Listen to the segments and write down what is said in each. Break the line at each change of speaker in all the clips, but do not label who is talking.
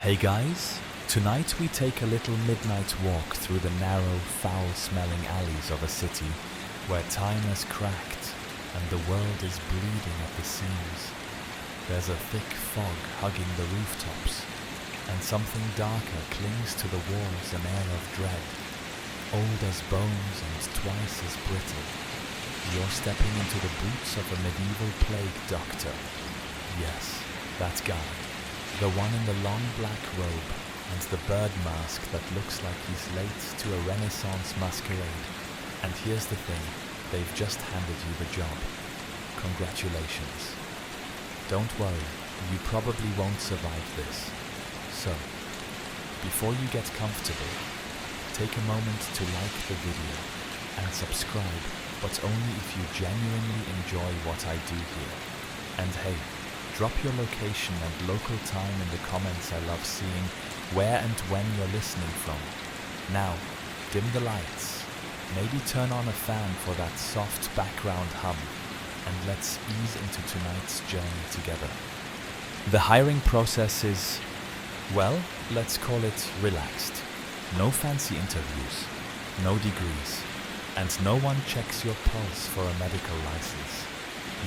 Hey guys, tonight we take a little midnight walk through the narrow, foul-smelling alleys of a city where time has cracked and the world is bleeding at the seams. There's a thick fog hugging the rooftops, and something darker clings to the walls, an air of dread. Old as bones and twice as brittle, you're stepping into the boots of a medieval plague doctor. Yes, that guy. The one in the long black robe and the bird mask that looks like he's late to a Renaissance masquerade. And here's the thing, they've just handed you the job. Congratulations. Don't worry, you probably won't survive this. So, before you get comfortable, take a moment to like the video and subscribe, but only if you genuinely enjoy what I do here. And hey, drop your location and local time in the comments. I love seeing where and when you're listening from. Now, dim the lights, maybe turn on a fan for that soft background hum, and let's ease into tonight's journey together. The hiring process is, well, let's call it relaxed. No fancy interviews, no degrees, and no one checks your pulse for a medical license.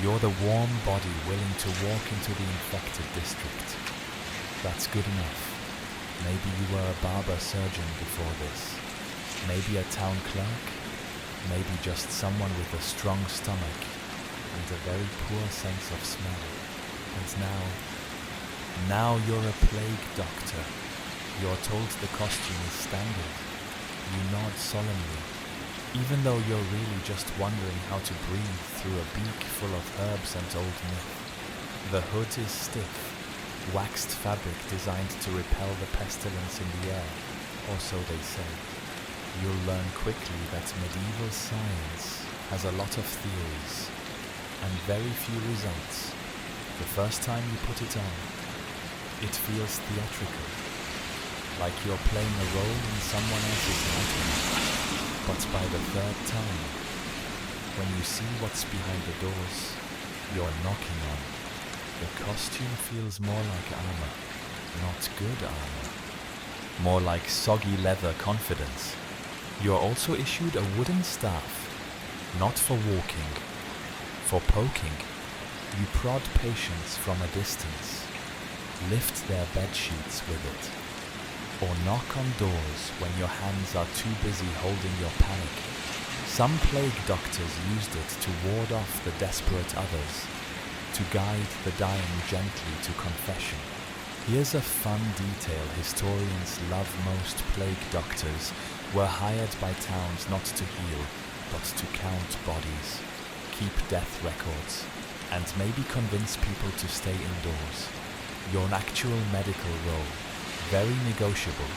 You're the warm body willing to walk into the infected district. That's good enough. Maybe you were a barber surgeon before this. Maybe a town clerk. Maybe just someone with a strong stomach and a very poor sense of smell. And now you're a plague doctor. You're told the costume is standard. You nod solemnly, even though you're really just wondering how to breathe through a beak full of herbs and old myth. The hood is stiff, waxed fabric designed to repel the pestilence in the air, or so they say. You'll learn quickly that medieval science has a lot of theories and very few results. The first time you put it on, it feels theatrical, like you're playing a role in someone else's nightmare. But by the third time, when you see what's behind the doors you're knocking on, the costume feels more like armor, not good armor. More like soggy leather confidence. You're also issued a wooden staff, not for walking, for poking. You prod patients from a distance, lift their bed sheets with it, or knock on doors when your hands are too busy holding your panic. Some plague doctors used it to ward off the desperate others, to guide the dying gently to confession. Here's a fun detail historians love: most plague doctors were hired by towns not to heal, but to count bodies, keep death records, and maybe convince people to stay indoors. You're an actual medical role, very negotiable.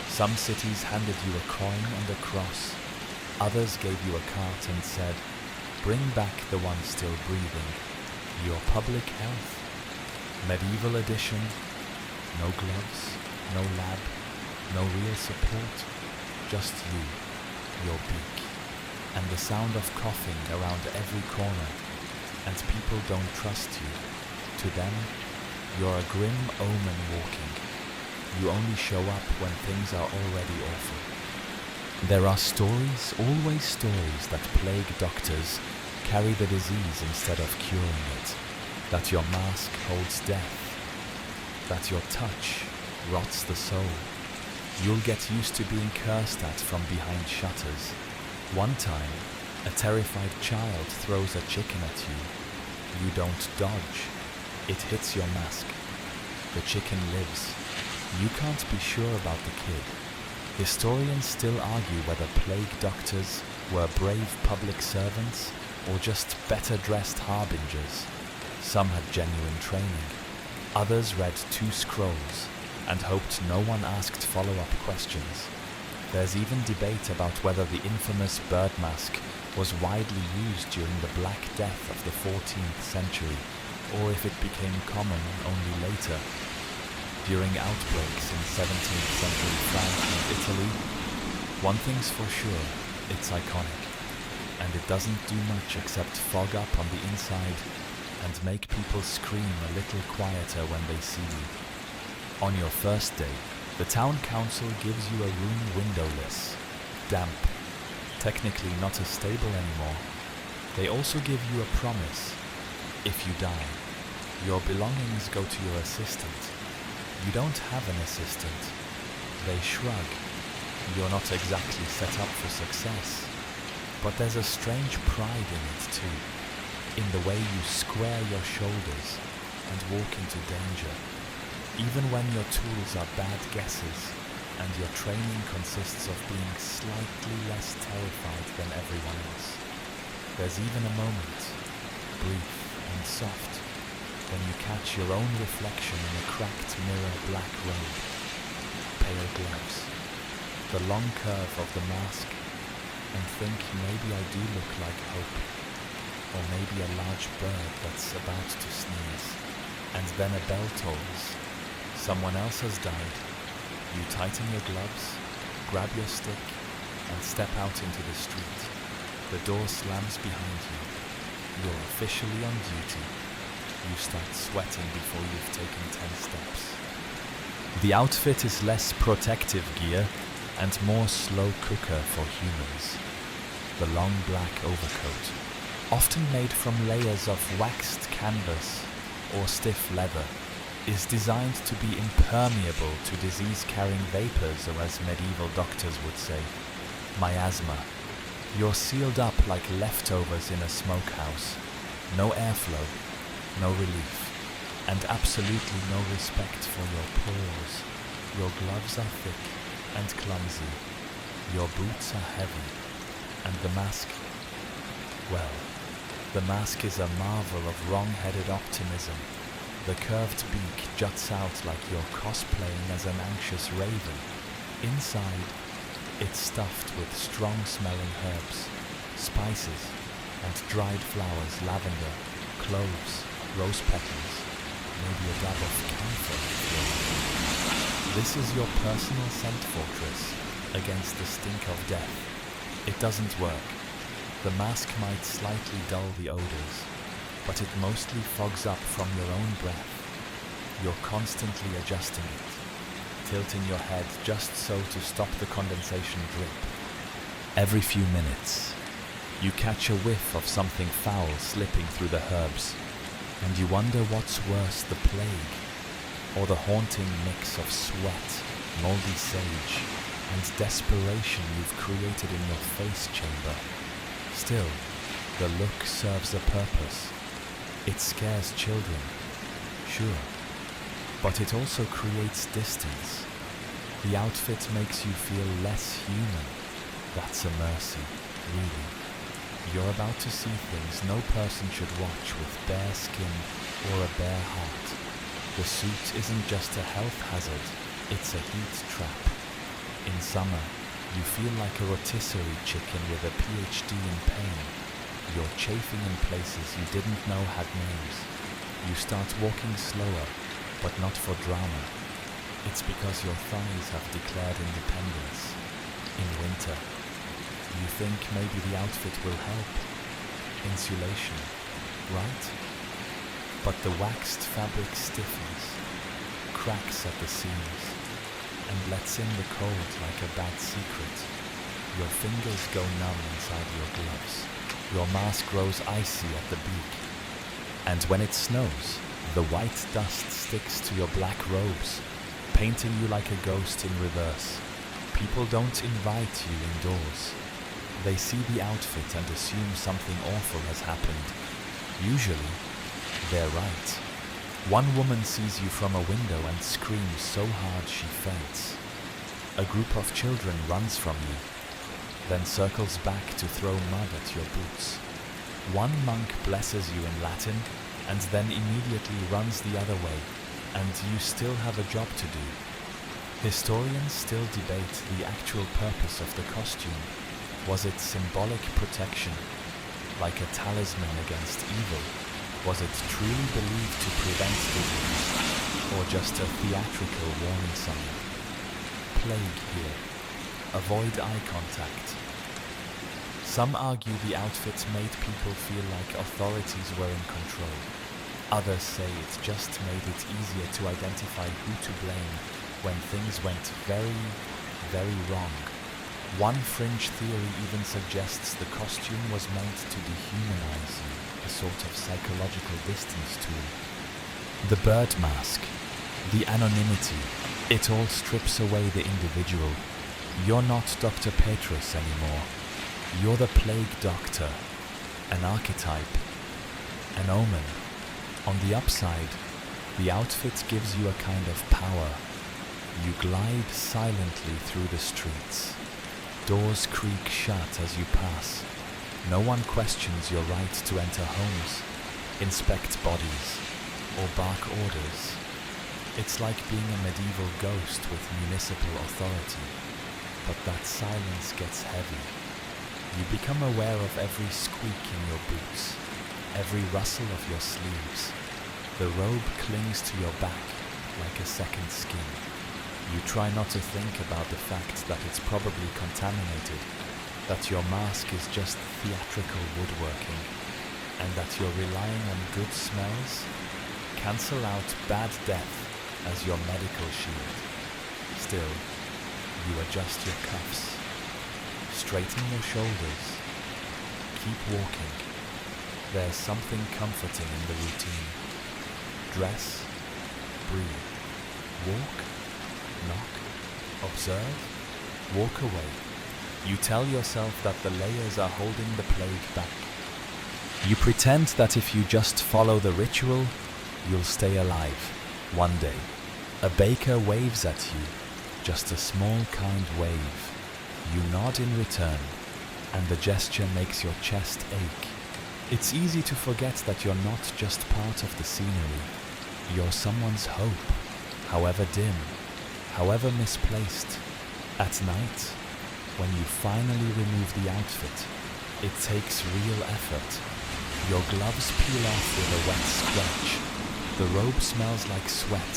Some cities handed you a coin and a cross. Others gave you a cart and said, bring back the one still breathing. Your public health. Medieval edition. No gloves, no lab, no real support. Just you, your beak, and the sound of coughing around every corner. And people don't trust you. To them, you're a grim omen walking. You only show up when things are already awful. There are stories, always stories, that plague doctors carry the disease instead of curing it, that your mask holds death, that your touch rots the soul. You'll get used to being cursed at from behind shutters. One time, a terrified child throws a chicken at you. You don't dodge. It hits your mask. The chicken lives. You can't be sure about the kid. Historians still argue whether plague doctors were brave public servants or just better dressed harbingers. Some had genuine training. Others read 2 scrolls and hoped no one asked follow-up questions. There's even debate about whether the infamous bird mask was widely used during the Black Death of the 14th century, or if it became common only later. During outbreaks in 17th century France and Italy, one thing's for sure, it's iconic, and it doesn't do much except fog up on the inside and make people scream a little quieter when they see you. On your first day, the town council gives you a room windowless, damp, technically not as stable anymore. They also give you a promise. If you die, your belongings go to your assistant. You don't have an assistant. They shrug. You're not exactly set up for success. But there's a strange pride in it too, in the way you square your shoulders and walk into danger, even when your tools are bad guesses and your training consists of being slightly less terrified than everyone else. There's even a moment, brief and soft, when you catch your own reflection in a cracked mirror black robe, pale gloves, the long curve of the mask, and think maybe I do look like hope, or maybe a large bird that's about to sneeze, and then a bell tolls. Someone else has died. You tighten your gloves, grab your stick, and step out into the street. The door slams behind you. You're officially on duty. You start sweating before you've taken 10 steps. The outfit is less protective gear and more slow cooker for humans. The long black overcoat, often made from layers of waxed canvas or stiff leather, is designed to be impermeable to disease-carrying vapors, or as medieval doctors would say, miasma. You're sealed up like leftovers in a smokehouse. No airflow, no relief, and absolutely no respect for your pores. Your gloves are thick and clumsy. Your boots are heavy. And the mask, well, the mask is a marvel of wrong-headed optimism. The curved beak juts out like you're cosplaying as an anxious raven. Inside, it's stuffed with strong-smelling herbs, spices, and dried flowers, lavender, cloves, rose petals, maybe a dab of camphor. This is your personal scent fortress against the stink of death. It doesn't work. The mask might slightly dull the odors, but it mostly fogs up from your own breath. You're constantly adjusting it, tilting your head just so to stop the condensation drip. Every few minutes, you catch a whiff of something foul slipping through the herbs, and you wonder what's worse, the plague, or the haunting mix of sweat, moldy sage, and desperation you've created in your face chamber. Still, the look serves a purpose. It scares children, sure, but it also creates distance. The outfit makes you feel less human. That's a mercy, really. You're about to see things no person should watch with bare skin or a bare heart. The suit isn't just a health hazard, it's a heat trap. In summer, you feel like a rotisserie chicken with a PhD in pain. You're chafing in places you didn't know had names. You start walking slower, but not for drama. It's because your thighs have declared independence. In winter, you think maybe the outfit will help. Insulation, right? But the waxed fabric stiffens, cracks at the seams, and lets in the cold like a bad secret. Your fingers go numb inside your gloves. Your mask grows icy at the beak. And when it snows, the white dust sticks to your black robes, painting you like a ghost in reverse. People don't invite you indoors. They see the outfit and assume something awful has happened. Usually, they're right. One woman sees you from a window and screams so hard she faints. A group of children runs from you, then circles back to throw mud at your boots. One monk blesses you in Latin and then immediately runs the other way, and you still have a job to do. Historians still debate the actual purpose of the costume. Was it symbolic protection, like a talisman against evil? Was it truly believed to prevent disease, or just a theatrical warning sign? Plague here. Avoid eye contact. Some argue the outfits made people feel like authorities were in control. Others say it just made it easier to identify who to blame when things went very, very wrong. One fringe theory even suggests the costume was meant to dehumanize you, a sort of psychological distance tool. The bird mask, the anonymity, it all strips away the individual. You're not Dr. Petrus anymore. You're the plague doctor, an archetype, an omen. On the upside, the outfit gives you a kind of power. You glide silently through the streets. Doors creak shut as you pass. No one questions your right to enter homes, inspect bodies, or bark orders. It's like being a medieval ghost with municipal authority, but that silence gets heavy. You become aware of every squeak in your boots, every rustle of your sleeves. The robe clings to your back like a second skin. You try not to think about the fact that it's probably contaminated, that your mask is just theatrical woodworking, and that you're relying on good smells. Cancel out bad death as your medical shield. Still, you adjust your cuffs, straighten your shoulders, keep walking. There's something comforting in the routine. Dress, breathe, walk, knock, observe, walk away. You tell yourself that the layers are holding the plague back. You pretend that if you just follow the ritual, you'll stay alive. One day, a baker waves at you, just a small kind wave. You nod in return, and the gesture makes your chest ache. It's easy to forget that you're not just part of the scenery. You're someone's hope, however dim, however misplaced. At night, when you finally remove the outfit, it takes real effort. Your gloves peel off with a wet scratch. The robe smells like sweat,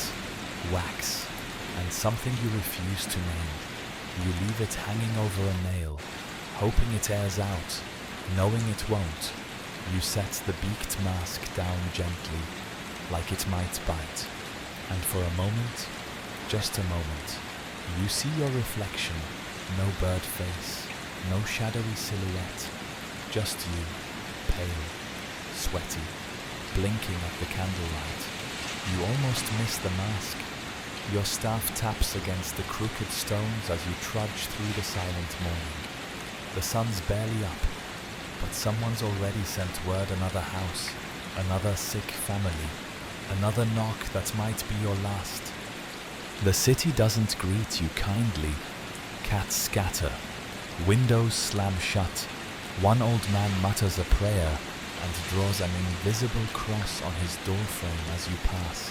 wax, and something you refuse to name. You leave it hanging over a nail, hoping it airs out, knowing it won't. You set the beaked mask down gently, like it might bite, and for a moment, just a moment, you see your reflection. No bird face, no shadowy silhouette, just you, pale, sweaty, blinking at the candlelight. You almost miss the mask. Your staff taps against the crooked stones as you trudge through the silent morning. The sun's barely up, but someone's already sent word another house, another sick family, another knock that might be your last. The city doesn't greet you kindly. Cats scatter, windows slam shut. One old man mutters a prayer and draws an invisible cross on his doorframe as you pass.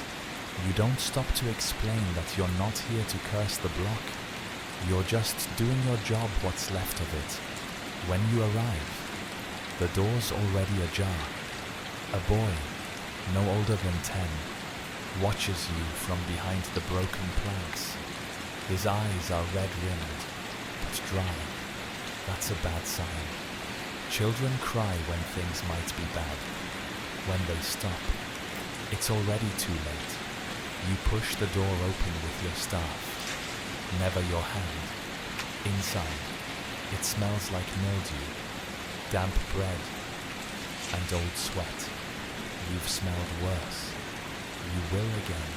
You don't stop to explain that you're not here to curse the block. You're just doing your job, what's left of it. When you arrive, the door's already ajar. A boy, no older than 10, watches you from behind the broken planks. His eyes are red-rimmed, but dry. That's a bad sign. Children cry when things might be bad. When they stop, it's already too late. You push the door open with your staff, never your hand. Inside, it smells like mildew, damp bread, and old sweat. You've smelled worse. You will again.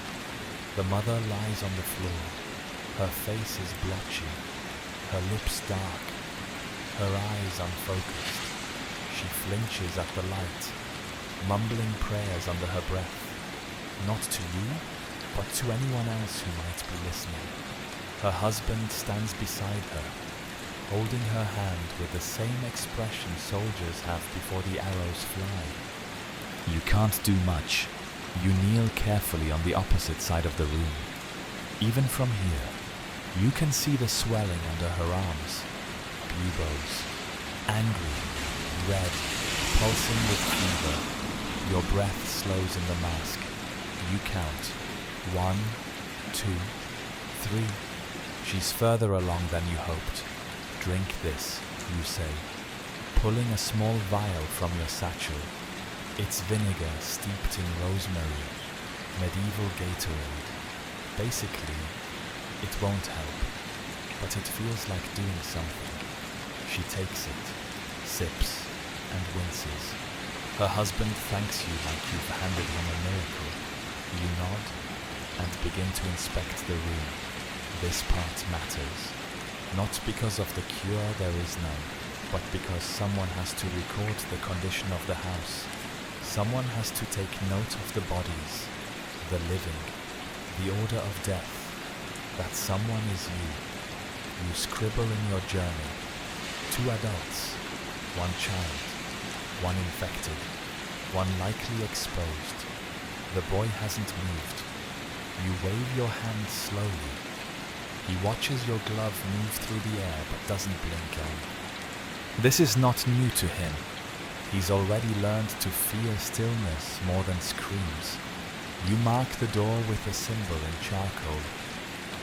The mother lies on the floor. Her face is blotchy, her lips dark, her eyes unfocused. She flinches at the light, mumbling prayers under her breath. Not to you, but to anyone else who might be listening. Her husband stands beside her, holding her hand with the same expression soldiers have before the arrows fly. You can't do much. You kneel carefully on the opposite side of the room. Even from here, you can see the swelling under her arms, buboes, angry, red, pulsing with fever. Your breath slows in the mask. You count. 1, 2, 3. She's further along than you hoped. Drink this, you say, pulling a small vial from your satchel. It's vinegar steeped in rosemary, medieval Gatorade. Basically, it won't help, but it feels like doing something. She takes it, sips, and winces. Her husband thanks you like you've handed him a miracle. You nod and begin to inspect the room. This part matters. Not because of the cure, there is none, but because someone has to record the condition of the house. Someone has to take note of the bodies, the living, the order of death. That someone is you. You scribble in your journal. 2 adults, 1 child, 1 infected, 1 likely exposed. The boy hasn't moved. You wave your hand slowly. He watches your glove move through the air but doesn't blink on. This is not new to him. He's already learned to fear stillness more than screams. You mark the door with a symbol in charcoal.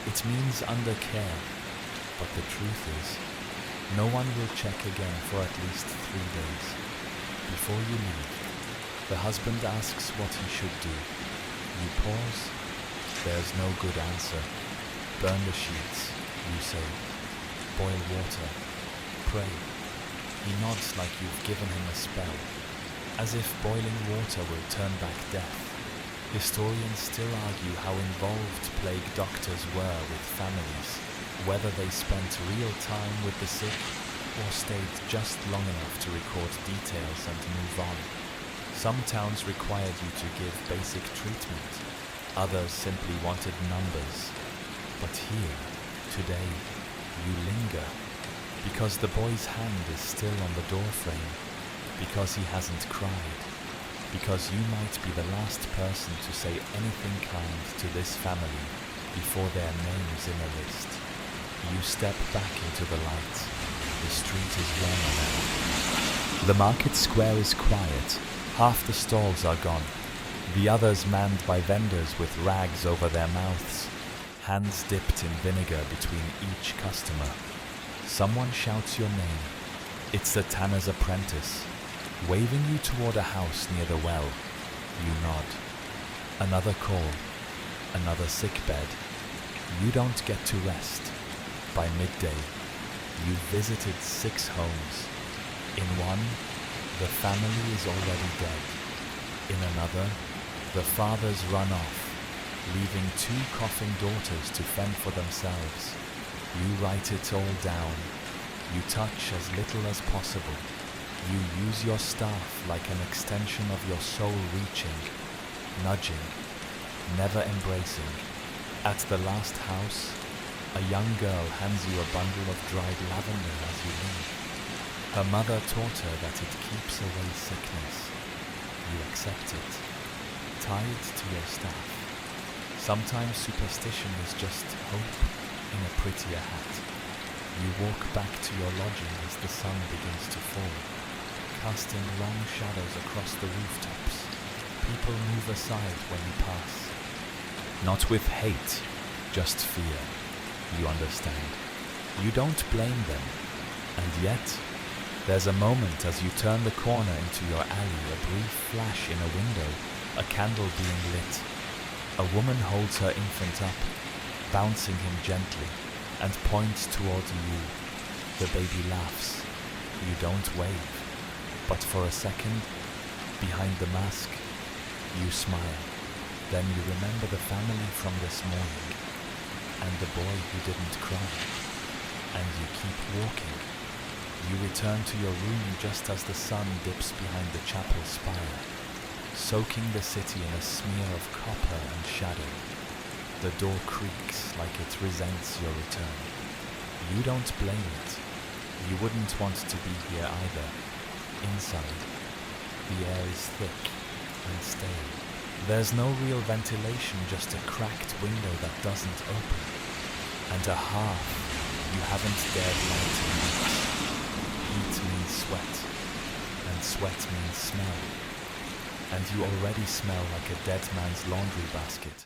It means under care, but the truth is, no one will check again for at least 3 days. Before you leave, the husband asks what he should do. You pause. There's no good answer. Burn the sheets, you say. Boil water. Pray. He nods like you've given him a spell, as if boiling water will turn back death. Historians still argue how involved plague doctors were with families, whether they spent real time with the sick or stayed just long enough to record details and move on. Some towns required you to give basic treatment, others simply wanted numbers. But here, today, you linger, because the boy's hand is still on the doorframe, because he hasn't cried, because you might be the last person to say anything kind to this family before their name's in a list. You step back into the light. The street is warm now. The market square is quiet. Half the stalls are gone. The others manned by vendors with rags over their mouths, hands dipped in vinegar between each customer. Someone shouts your name. It's the tanner's apprentice, waving you toward a house near the well. You nod. Another call. Another sick bed. You don't get to rest. By midday, you visited 6 homes. In one, the family is already dead. In another, the fathers run off, leaving 2 coughing daughters to fend for themselves. You write it all down. You touch as little as possible. You use your staff like an extension of your soul, reaching, nudging, never embracing. At the last house, a young girl hands you a bundle of dried lavender as you leave. Her mother taught her that it keeps away sickness. You accept it, tied to your staff. Sometimes superstition is just hope in a prettier hat. You walk back to your lodging as the sun begins to fall, casting long shadows across the rooftops. People move aside when you pass. Not with hate, just fear. You understand. You don't blame them. And yet, there's a moment as you turn the corner into your alley, a brief flash in a window, a candle being lit. A woman holds her infant up, bouncing him gently, and points toward you. The baby laughs. You don't wave. But for a second, behind the mask, you smile. Then you remember the family from this morning, and the boy who didn't cry. And you keep walking. You return to your room just as the sun dips behind the chapel spire, soaking the city in a smear of copper and shadow. The door creaks like it resents your return. You don't blame it. You wouldn't want to be here either. Inside, the air is thick and stale. There's no real ventilation, just a cracked window that doesn't open, and a hearth you haven't dared light in weeks. Heat means sweat, and sweat means smell. And you already smell like a dead man's laundry basket.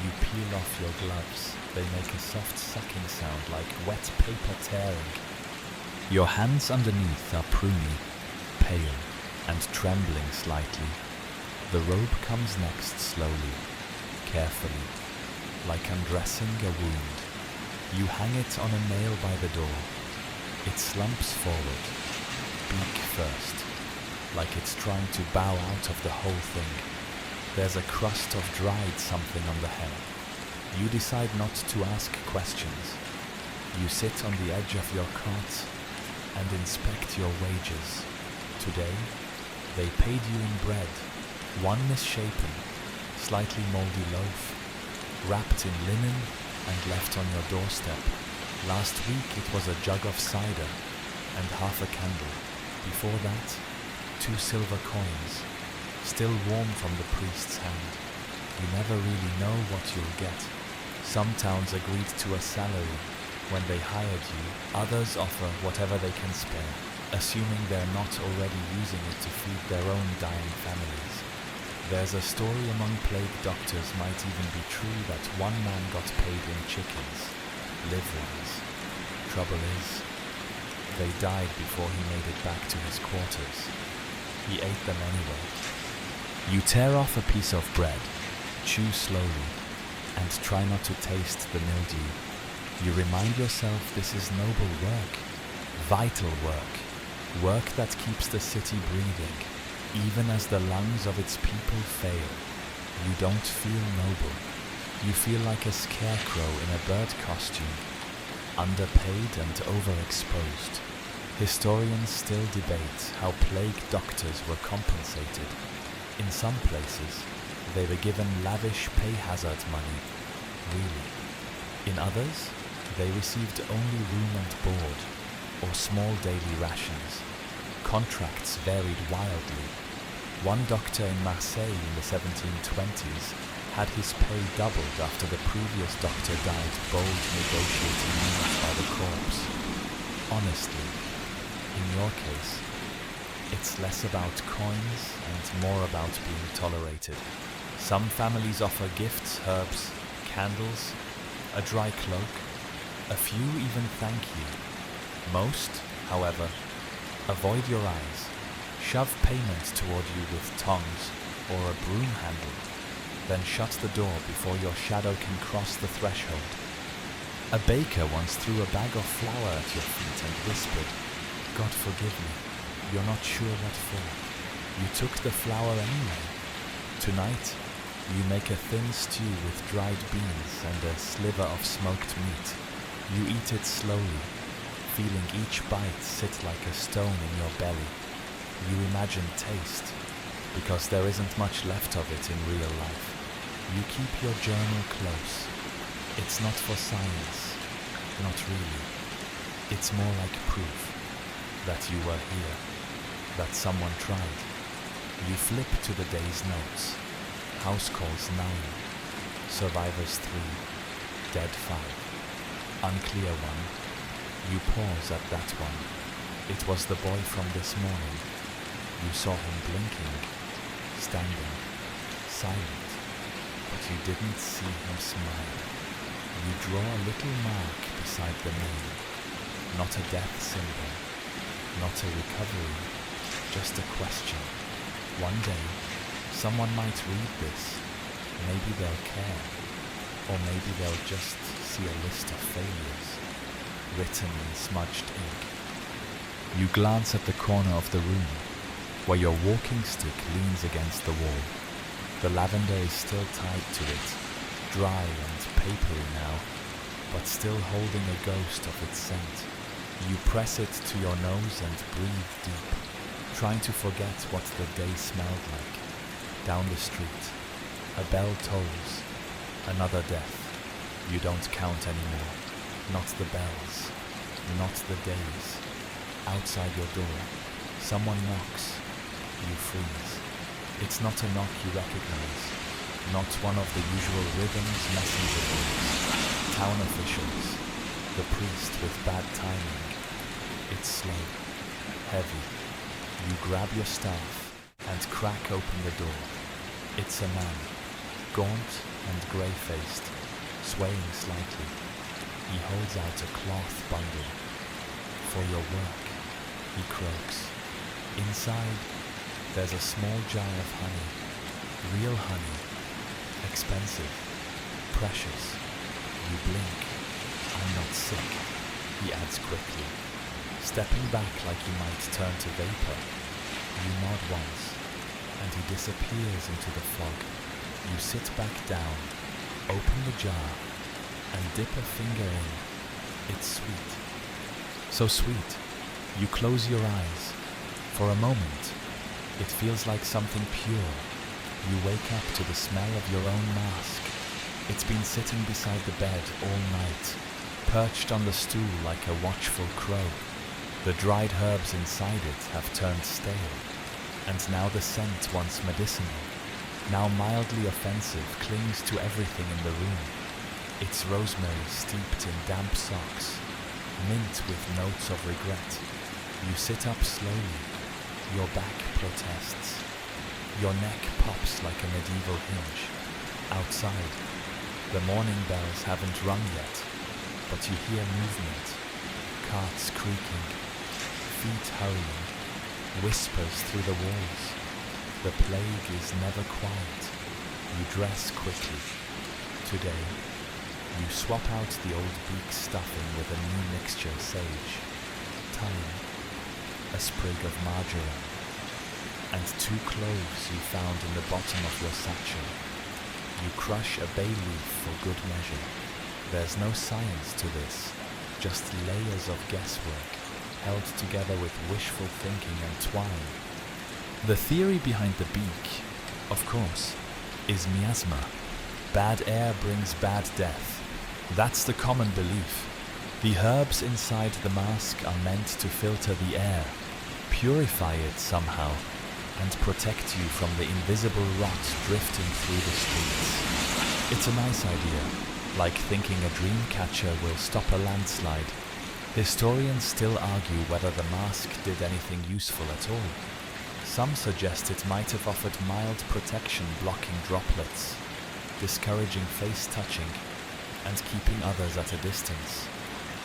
You peel off your gloves. They make a soft sucking sound like wet paper tearing. Your hands underneath are pruny, pale, and trembling slightly. The robe comes next slowly, carefully, like undressing a wound. You hang it on a nail by the door. It slumps forward, beak first, like it's trying to bow out of the whole thing. There's a crust of dried something on the hair. You decide not to ask questions. You sit on the edge of your cot and inspect your wages. Today, they paid you in bread, one misshapen, slightly moldy loaf, wrapped in linen and left on your doorstep. Last week it was a jug of cider and half a candle. Before that, 2 silver coins, still warm from the priest's hand. You never really know what you'll get. Some towns agreed to a salary when they hired you. Others offer whatever they can spare, assuming they're not already using it to feed their own dying families. There's a story among plague doctors might even be true that one man got paid in chickens, live ones. Trouble is, they died before he made it back to his quarters. He ate them anyway. You tear off a piece of bread, chew slowly, and try not to taste the mildew. You remind yourself this is noble work, vital work, work that keeps the city breathing, even as the lungs of its people fail. You don't feel noble. You feel like a scarecrow in a bird costume, underpaid and overexposed. Historians still debate how plague doctors were compensated. In some places, they were given lavish pay hazard money, really. In others, they received only room and board, or small daily rations. Contracts varied wildly. One doctor in Marseille in the 1720s had his pay doubled after the previous doctor died bold negotiating minutes by the corpse. Honestly, in your case, it's less about coins and more about being tolerated. Some families offer gifts, herbs, candles, a dry cloak, a few even thank you. Most, however, avoid your eyes, shove payment toward you with tongs or a broom handle, then shut the door before your shadow can cross the threshold. A baker once threw a bag of flour at your feet and whispered, "God forgive me, you're not sure what for." You took the flour anyway. Tonight, you make a thin stew with dried beans and a sliver of smoked meat. You eat it slowly, feeling each bite sit like a stone in your belly. You imagine taste, because there isn't much left of it in real life. You keep your journal close. It's not for science, not really. It's more like proof that you were here, that someone tried. You flip to the day's notes. House calls 9, survivors 3, dead 5. Unclear 1. You pause at that one. It was the boy from this morning. You saw him blinking, standing, silent, but you didn't see him smile. You draw a little mark beside the name, not a death symbol, not a recovery, just a question. One day, someone might read this. Maybe they'll care, or maybe they'll just see a list of failures, written in smudged ink. You glance at the corner of the room, where your walking stick leans against the wall. The lavender is still tied to it, dry and papery now, but still holding a ghost of its scent. You press it to your nose and breathe deep, trying to forget what the day smelled like. Down the street, a bell tolls, another death. You don't count anymore, not the bells, not the days. Outside your door, someone knocks. You freeze. It's not a knock you recognize, not one of the usual rhythms, messenger boys, town officials, the priest with bad timing. It's slow, heavy. You grab your staff and crack open the door. It's a man, gaunt and grey-faced, swaying slightly. He holds out a cloth bundle. "For your work," he croaks. Inside, There's a small jar of honey, real honey, expensive, precious. You blink. I'm not sick, he adds quickly, stepping back like he might turn to vapor. You nod once, and he disappears into the fog. You sit back down, open the jar, and dip a finger in. It's sweet. So sweet, you close your eyes. For a moment, it feels like something pure. You wake up to the smell of your own mask. It's been sitting beside the bed all night, perched on the stool like a watchful crow. The dried herbs inside it have turned stale, and now the scent, once medicinal, now mildly offensive, clings to everything in the room. It's rosemary steeped in damp socks, mint with notes of regret. You sit up slowly, your back protests. Your neck pops like a medieval hinge. Outside, the morning bells haven't rung yet, but you hear movement, carts creaking, feet hurrying, whispers through the walls. The plague is never quiet. You dress quickly. Today, you swap out the old beak stuffing with a new mixture: sage, thyme, a sprig of marjoram, and 2 cloves you found in the bottom of your satchel. You crush a bay leaf for good measure. There's no science to this, just layers of guesswork, held together with wishful thinking and twine. The theory behind the beak, of course, is miasma. Bad air brings bad death. That's the common belief. The herbs inside the mask are meant to filter the air, purify it somehow, and protect you from the invisible rot drifting through the streets. It's a nice idea, like thinking a dream catcher will stop a landslide. Historians still argue whether the mask did anything useful at all. Some suggest it might have offered mild protection, blocking droplets, discouraging face touching, and keeping others at a distance.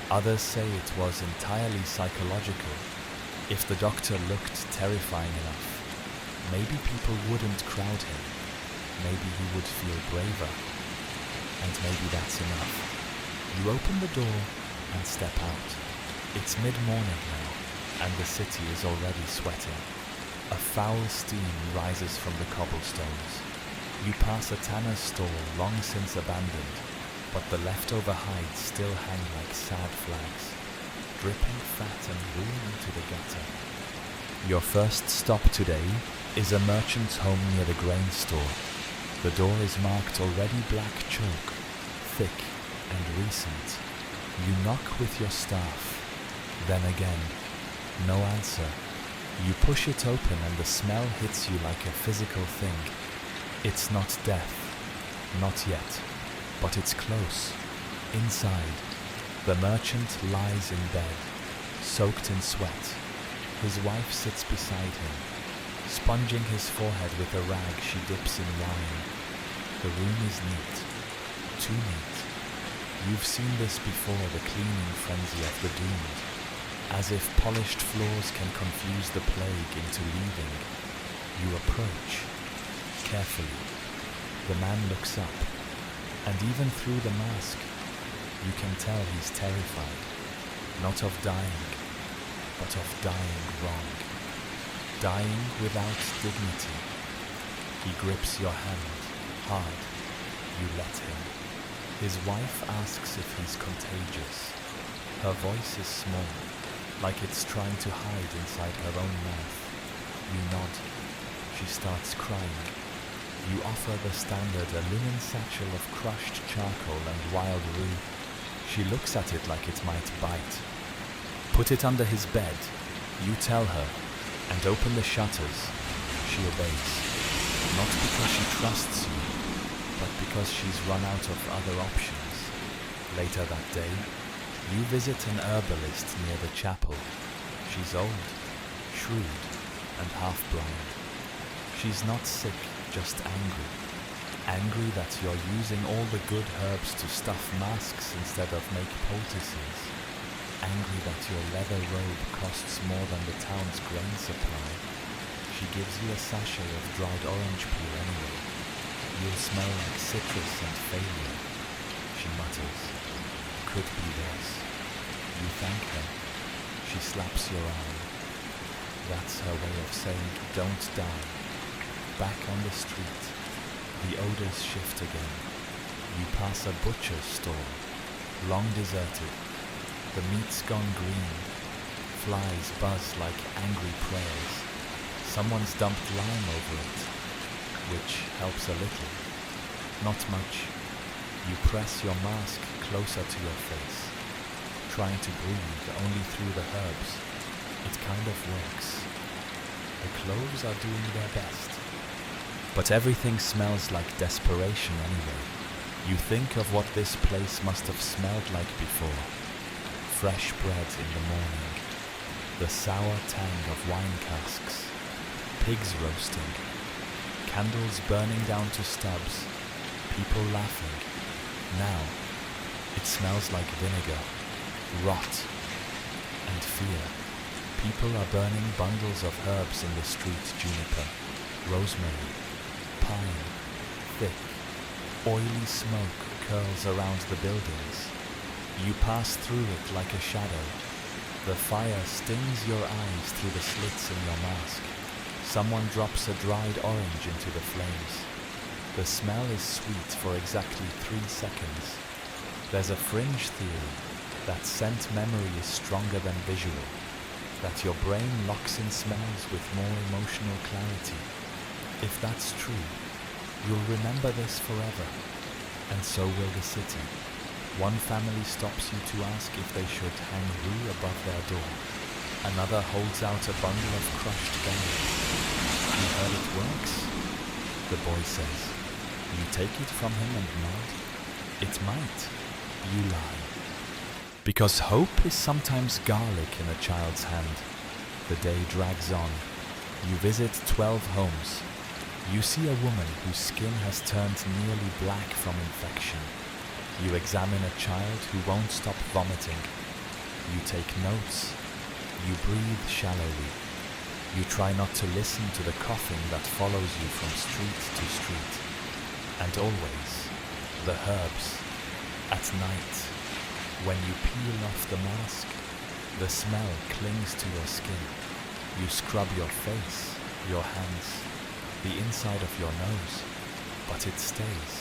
Others say it was entirely psychological. If the doctor looked terrifying enough, maybe people wouldn't crowd him. Maybe he would feel braver. And maybe that's enough. You open the door and step out. It's mid-morning now, and the city is already sweating. A foul steam rises from the cobblestones. You pass a tanner's stall long since abandoned, but the leftover hides still hang like sad flags, dripping fat and ruin into the gutter. Your first stop today is a merchant's home near the grain store. The door is marked already black chalk, thick and recent. You knock with your staff. Then again, no answer. You push it open and the smell hits you like a physical thing. It's not death, not yet, but it's close. Inside, the merchant lies in bed, soaked in sweat. His wife sits beside him, sponging his forehead with a rag she dips in wine. The room is neat, too neat. You've seen this before, the cleaning frenzy of the doomed. As if polished floors can confuse the plague into leaving. You approach, carefully. The man looks up, and even through the mask, you can tell he's terrified, not of dying, but of dying wrong. Dying without dignity. He grips your hand, hard. You let him. His wife asks if he's contagious. Her voice is small, like it's trying to hide inside her own mouth. You nod. She starts crying. You offer the standard, a linen satchel of crushed charcoal and wild rue. She looks at it like it might bite. Put it under his bed, you tell her, and open the shutters. She obeys. Not because she trusts you, but because she's run out of other options. Later that day, you visit an herbalist near the chapel. She's old, shrewd, and half-blind. She's not sick, just angry. Angry that you're using all the good herbs to stuff masks instead of make poultices. Angry that your leather robe costs more than the town's grain supply. She gives you a sachet of dried orange peel anyway. You'll smell like citrus and failure. She mutters, could be worse. You thank her. She slaps your arm. That's her way of saying, don't die. Back on the street, the odors shift again. You pass a butcher's stall, long deserted. The meat's gone green. Flies buzz like angry prayers. Someone's dumped lime over it, which helps a little. Not much. You press your mask closer to your face, trying to breathe only through the herbs. It kind of works. The cloves are doing their best. But everything smells like desperation anyway. You think of what this place must have smelled like before. Fresh bread in the morning, the sour tang of wine casks, pigs roasting, candles burning down to stubs, people laughing. Now, it smells like vinegar, rot, and fear. People are burning bundles of herbs in the street: juniper, rosemary, pine. Thick, oily smoke curls around the buildings. You pass through it like a shadow. The fire stings your eyes through the slits in your mask. Someone drops a dried orange into the flames. The smell is sweet for exactly 3 seconds. There's a fringe theory that scent memory is stronger than visual, that your brain locks in smells with more emotional clarity. If that's true, you'll remember this forever, and so will the city. One family stops you to ask if they should hang roux above their door. Another holds out a bundle of crushed garlic. You heard it works? The boy says. You take it from him and nod. It might. You lie. Because hope is sometimes garlic in a child's hand. The day drags on. You visit 12 homes. You see a woman whose skin has turned nearly black from infection. You examine a child who won't stop vomiting. You take notes. You breathe shallowly. You try not to listen to the coughing that follows you from street to street. And always, the herbs. At night, when you peel off the mask, the smell clings to your skin. You scrub your face, your hands, the inside of your nose, but it stays.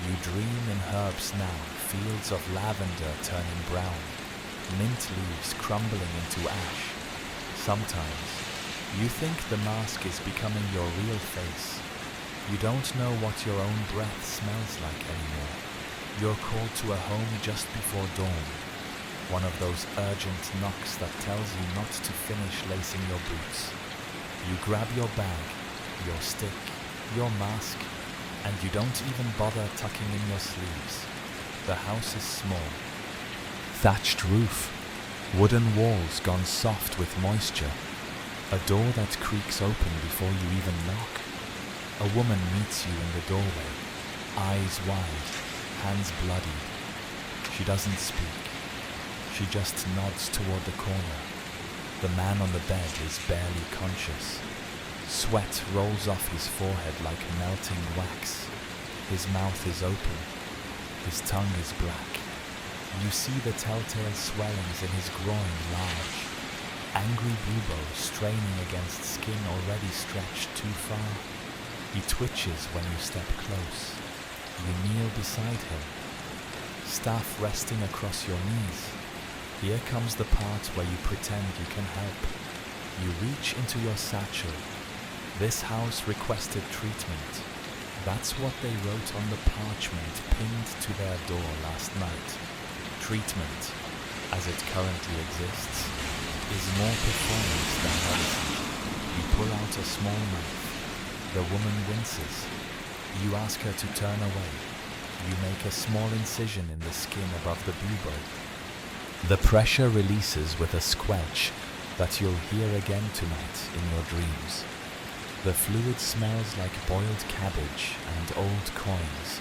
You dream in herbs now, fields of lavender turning brown, mint leaves crumbling into ash. Sometimes, you think the mask is becoming your real face. You don't know what your own breath smells like anymore. You're called to a home just before dawn, one of those urgent knocks that tells you not to finish lacing your boots. You grab your bag, your stick, your mask, and you don't even bother tucking in your sleeves. The house is small. Thatched roof, wooden walls gone soft with moisture, a door that creaks open before you even knock. A woman meets you in the doorway, eyes wide, hands bloody. She doesn't speak. She just nods toward the corner. The man on the bed is barely conscious. Sweat rolls off his forehead like melting wax. His mouth is open. His tongue is black. You see the telltale swellings in his groin large. Angry bubo straining against skin already stretched too far. He twitches when you step close. You kneel beside him, staff resting across your knees. Here comes the part where you pretend you can help. You reach into your satchel. This house requested treatment. That's what they wrote on the parchment pinned to their door last night. Treatment, as it currently exists, is more performance than medicine. You pull out a small knife. The woman winces. You ask her to turn away. You make a small incision in the skin above the bubo. The pressure releases with a squelch that you'll hear again tonight in your dreams. The fluid smells like boiled cabbage and old coins.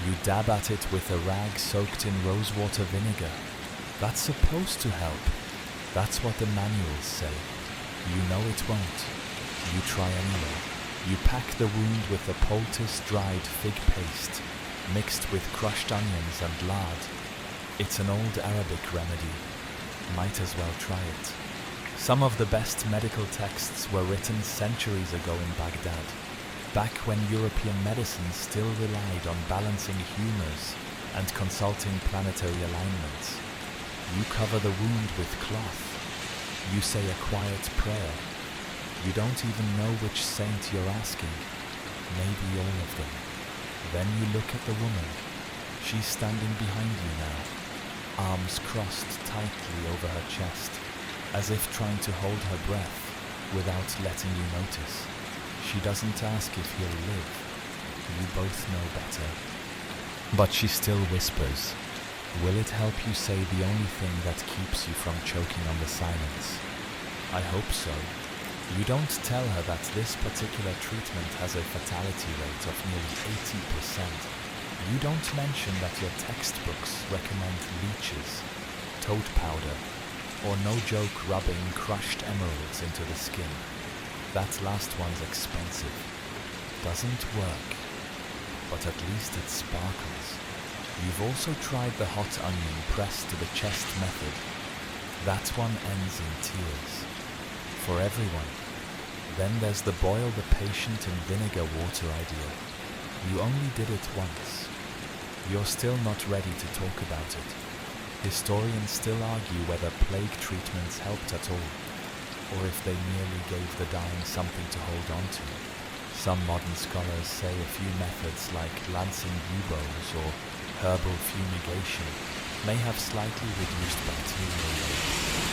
You dab at it with a rag soaked in rosewater vinegar. That's supposed to help. That's what the manuals say. You know it won't. You try anyway. You pack the wound with a poultice dried fig paste, mixed with crushed onions and lard. It's an old Arabic remedy. Might as well try it. Some of the best medical texts were written centuries ago in Baghdad, back when European medicine still relied on balancing humors and consulting planetary alignments. You cover the wound with cloth. You say a quiet prayer. You don't even know which saint you're asking. Maybe all of them. Then you look at the woman. She's standing behind you now, arms crossed tightly over her chest, as if trying to hold her breath without letting you notice. She doesn't ask if he'll live. You both know better. But she still whispers. Will it help you say the only thing that keeps you from choking on the silence? I hope so. You don't tell her that this particular treatment has a fatality rate of nearly 80%. You don't mention that your textbooks recommend leeches, toad powder, or no joke rubbing crushed emeralds into the skin. That last one's expensive. Doesn't work, but at least it sparkles. You've also tried the hot onion pressed to the chest method. That one ends in tears. For everyone. Then there's the boil the patient in vinegar water idea. You only did it once. You're still not ready to talk about it. Historians still argue whether plague treatments helped at all, or if they merely gave the dying something to hold on to. Some modern scholars say a few methods like lancing buboes or herbal fumigation may have slightly reduced bacterial load,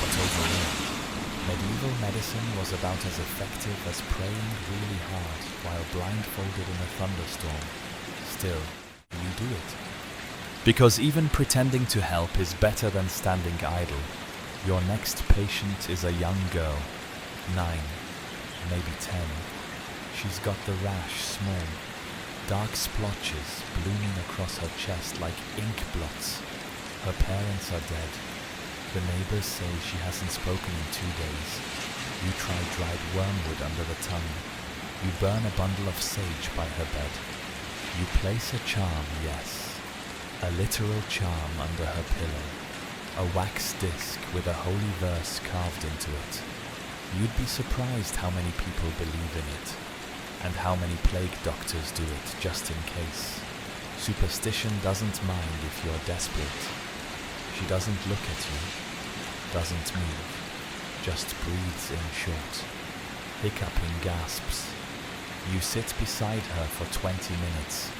but overall, medieval medicine was about as effective as praying really hard while blindfolded in a thunderstorm. Still, you do it. Because even pretending to help is better than standing idle. Your next patient is a young girl, 9, maybe 10. She's got the rash small, dark splotches blooming across her chest like ink blots. Her parents are dead. The neighbors say she hasn't spoken in 2 days. You try dried wormwood under the tongue. You burn a bundle of sage by her bed. You place a charm, yes, a literal charm under her pillow. A wax disc with a holy verse carved into it. You'd be surprised how many people believe in it, and how many plague doctors do it just in case. Superstition doesn't mind if you're desperate. She doesn't look at you, doesn't move, just breathes in short, hiccuping gasps. You sit beside her for 20 minutes,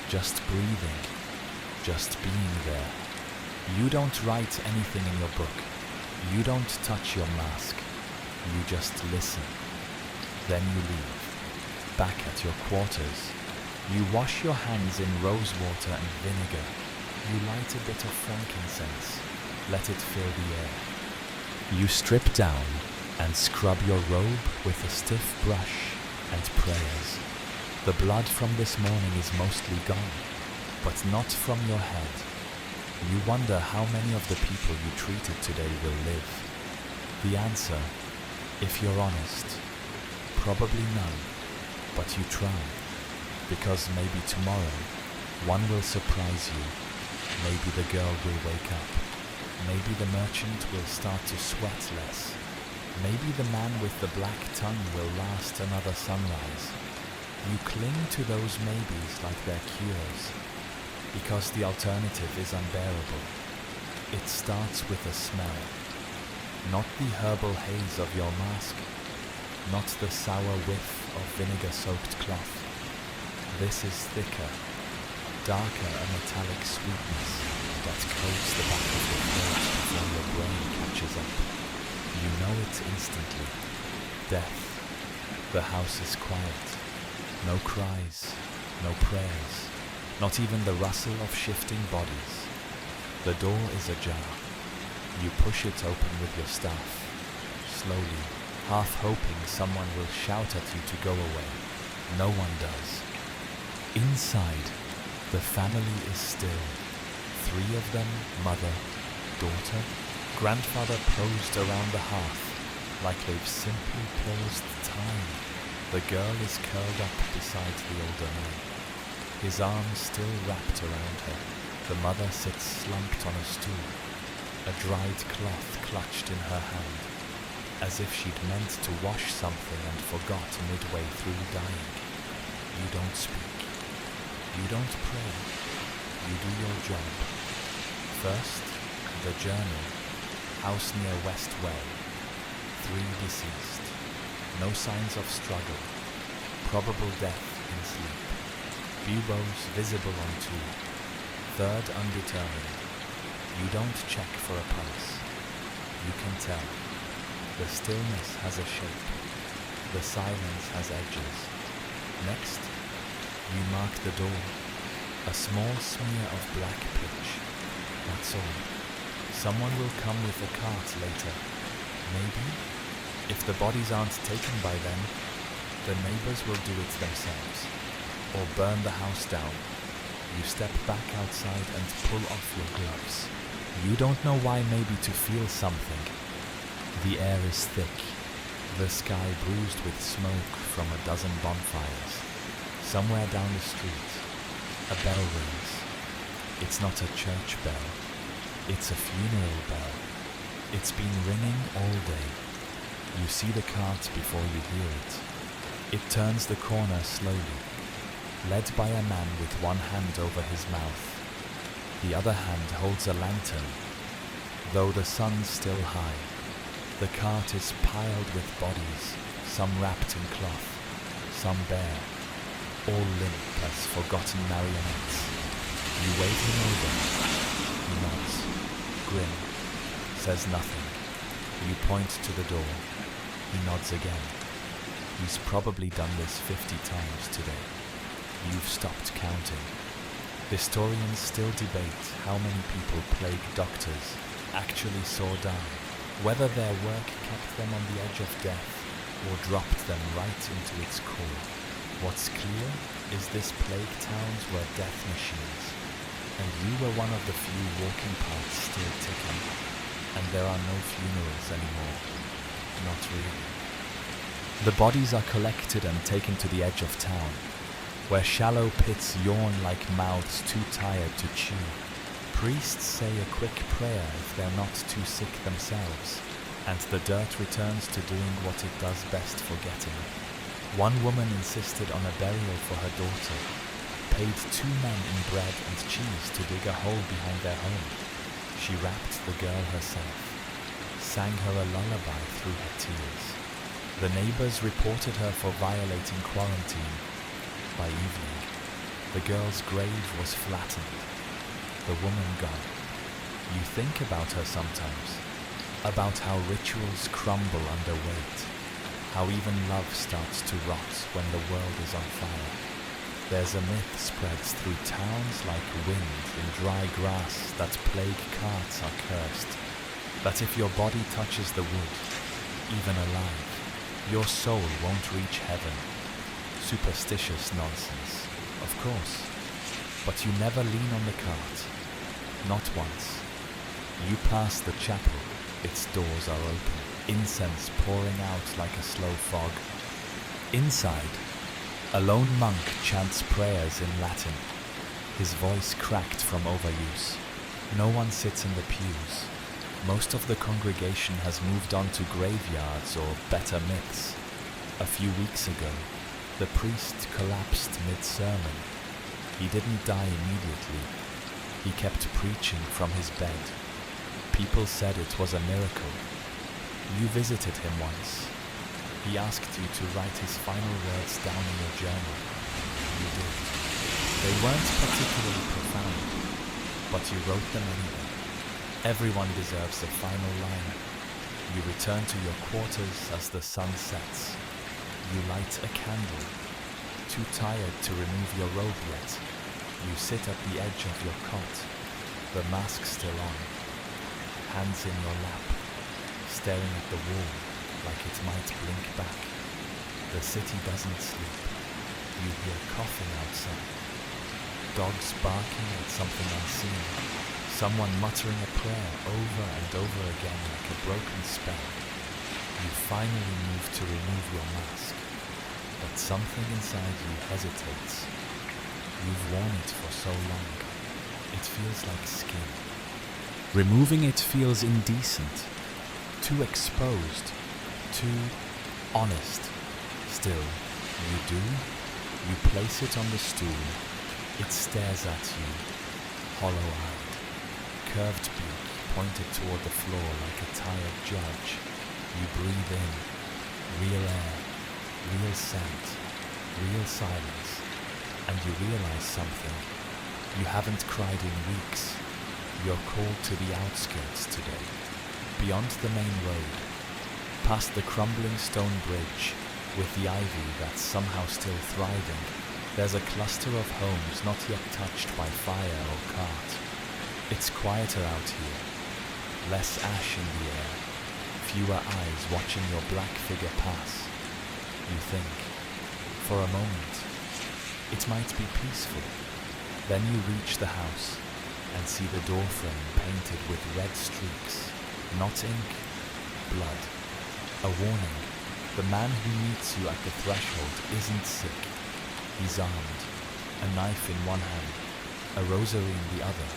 just breathing, just being there. You don't write anything in your book. You don't touch your mask. You just listen. Then you leave. Back at your quarters. You wash your hands in rose water and vinegar. You light a bit of frankincense. Let it fill the air. You strip down and scrub your robe with a stiff brush and prayers. The blood from this morning is mostly gone, but not from your head. You wonder how many of the people you treated today will live. The answer, if you're honest, probably none, but you try, because maybe tomorrow one will surprise you. Maybe the girl will wake up. Maybe the merchant will start to sweat less. Maybe the man with the black tongue will last another sunrise. You cling to those maybes like they're cures, because the alternative is unbearable. It starts with a smell. Not the herbal haze of your mask, not the sour whiff of vinegar-soaked cloth. This is thicker, darker, a metallic sweetness that coats the back of your throat before your brain catches up. You know it instantly. Death. The house is quiet. No cries, no prayers, not even the rustle of shifting bodies. The door is ajar. You push it open with your staff, slowly, half hoping someone will shout at you to go away. No one does. Inside, the family is still. 3 of them, mother, daughter, grandfather posed around the hearth, like they've simply paused time. The girl is curled up beside the older man, his arms still wrapped around her. The mother sits slumped on a stool, a dried cloth clutched in her hand, as if she'd meant to wash something and forgot midway through dying. You don't speak. You don't pray. You do your job. First, the journal. House near West Well. 3 deceased. No signs of struggle. Probable death in sleep. Buboes visible on tool. Third, undetermined. You don't check for a pulse. You can tell. The stillness has a shape. The silence has edges. Next, you mark the door. A small smear of black pitch. That's all. Someone will come with a cart later. Maybe. If the bodies aren't taken by then, the neighbors will do it themselves. Or burn the house down. You step back outside and pull off your gloves. You don't know why, maybe to feel something. The air is thick. The sky bruised with smoke from a dozen bonfires. Somewhere down the street, a bell rings. It's not a church bell. It's a funeral bell. It's been ringing all day. You see the cart before you hear it. It turns the corner slowly, led by a man with one hand over his mouth. The other hand holds a lantern. Though the sun's still high, the cart is piled with bodies, some wrapped in cloth, some bare, all limp as forgotten marionettes. You wave him over. He nods, grin, says nothing. You point to the door. He nods again. He's probably done this 50 times today. You've stopped counting. Historians still debate how many people plague doctors actually saw die, whether their work kept them on the edge of death or dropped them right into its core. What's clear is this plague towns were death machines, and you were one of the few walking paths still ticking, and there are no funerals anymore. Not really. The bodies are collected and taken to the edge of town, where shallow pits yawn like mouths too tired to chew. Priests say a quick prayer if they're not too sick themselves, and the dirt returns to doing what it does best, forgetting. One woman insisted on a burial for her daughter, paid 2 men in bread and cheese to dig a hole behind their home. She wrapped the girl herself, sang her a lullaby through her tears. The neighbors reported her for violating quarantine. By evening, the girl's grave was flattened, the woman gone. You think about her sometimes, about how rituals crumble under weight, how even love starts to rot when the world is on fire. There's a myth spreads through towns like wind in dry grass that plague carts are cursed, that if your body touches the wood, even alive, your soul won't reach heaven. Superstitious nonsense, of course, but you never lean on the cart, not once. You pass the chapel, its doors are open, incense pouring out like a slow fog. Inside, a lone monk chants prayers in Latin, his voice cracked from overuse. No one sits in the pews. Most of the congregation has moved on to graveyards or better myths. A few weeks ago, the priest collapsed mid-sermon. He didn't die immediately. He kept preaching from his bed. People said it was a miracle. You visited him once. He asked you to write his final words down in your journal. You did. They weren't particularly profound, but you wrote them anyway. Everyone deserves the final line. You return to your quarters as the sun sets. You light a candle, too tired to remove your robe yet. You sit at the edge of your cot, the mask still on, hands in your lap, staring at the wall like it might blink back. The city doesn't sleep. You hear coughing outside, dogs barking at something unseen, someone muttering a prayer over and over again like a broken spell. You finally move to remove your mask, but something inside you hesitates. You've worn it for so long, it feels like skin. Removing it feels indecent, too exposed, too honest. Still, you do. You place it on the stool. It stares at you, hollow-eyed, curved beak pointed toward the floor like a tired judge. You breathe in, real air, real scent, real silence, and you realize something. You haven't cried in weeks. You're called to the outskirts today, beyond the main road, past the crumbling stone bridge with the ivy that's somehow still thriving. There's a cluster of homes not yet touched by fire or cart. It's quieter out here, less ash in the air, fewer eyes watching your black figure pass. You think, for a moment, it might be peaceful. Then you reach the house and see the doorframe painted with red streaks, not ink, blood. A warning, the man who meets you at the threshold isn't sick. He's armed, a knife in one hand, a rosary in the other,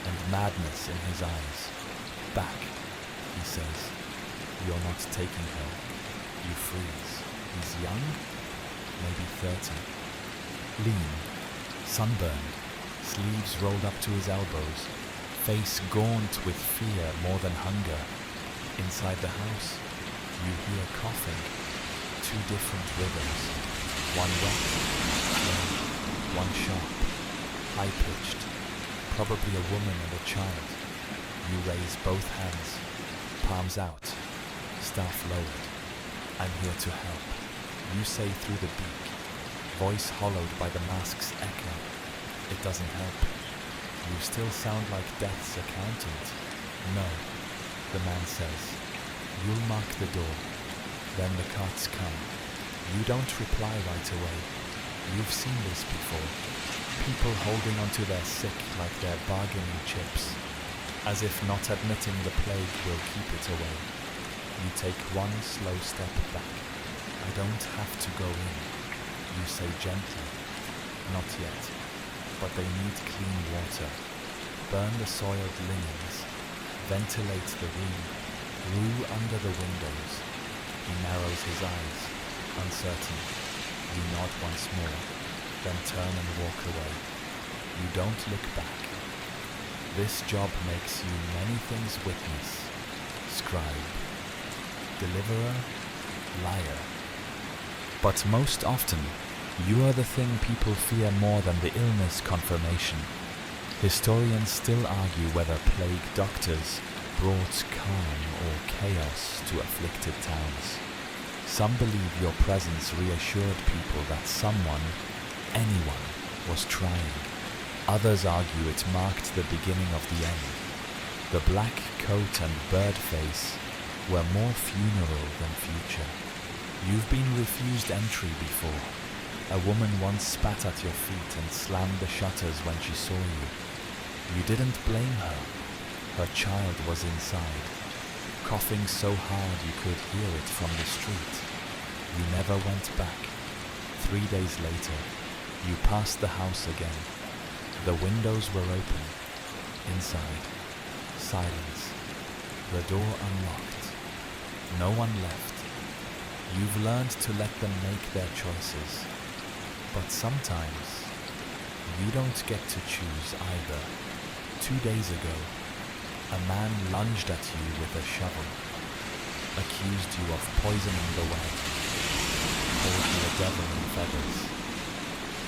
and madness in his eyes. Back, he says. You're not taking her. You freeze. He's young, maybe 30. Lean, sunburned, sleeves rolled up to his elbows, face gaunt with fear more than hunger. Inside the house, you hear coughing, two different rhythms, one wet, one sharp, high-pitched, probably a woman and a child. You raise both hands, palms out, staff lowered. I'm here to help. You say through the beak, voice hollowed by the mask's echo. It doesn't help. You still sound like death's accountant. No, the man says. You'll mark the door. Then the carts come. You don't reply right away. You've seen this before. People holding onto their sick like they're bargaining chips, as if not admitting the plague will keep it away. You take one slow step back. I don't have to go in, you say gently. Not yet, but they need clean water. Burn the soiled linens, ventilate the room, rue under the windows. He narrows his eyes, uncertain. You nod once more, then turn and walk away. You don't look back. This job makes you many things witness, scribe, deliverer, liar. But most often, you are the thing people fear more than the illness confirmation. Historians still argue whether plague doctors brought calm or chaos to afflicted towns. Some believe your presence reassured people that someone, anyone, was trying. Others argue it marked the beginning of the end. The black coat and bird face were more funeral than future. You've been refused entry before. A woman once spat at your feet and slammed the shutters when she saw you. You didn't blame her. Her child was inside, coughing so hard you could hear it from the street. You never went back. 3 days later, you passed the house again. The windows were open. Inside, silence. The door unlocked. No one left. You've learned to let them make their choices. But sometimes, you don't get to choose either. 2 days ago, a man lunged at you with a shovel, accused you of poisoning the well, called you a devil in feathers.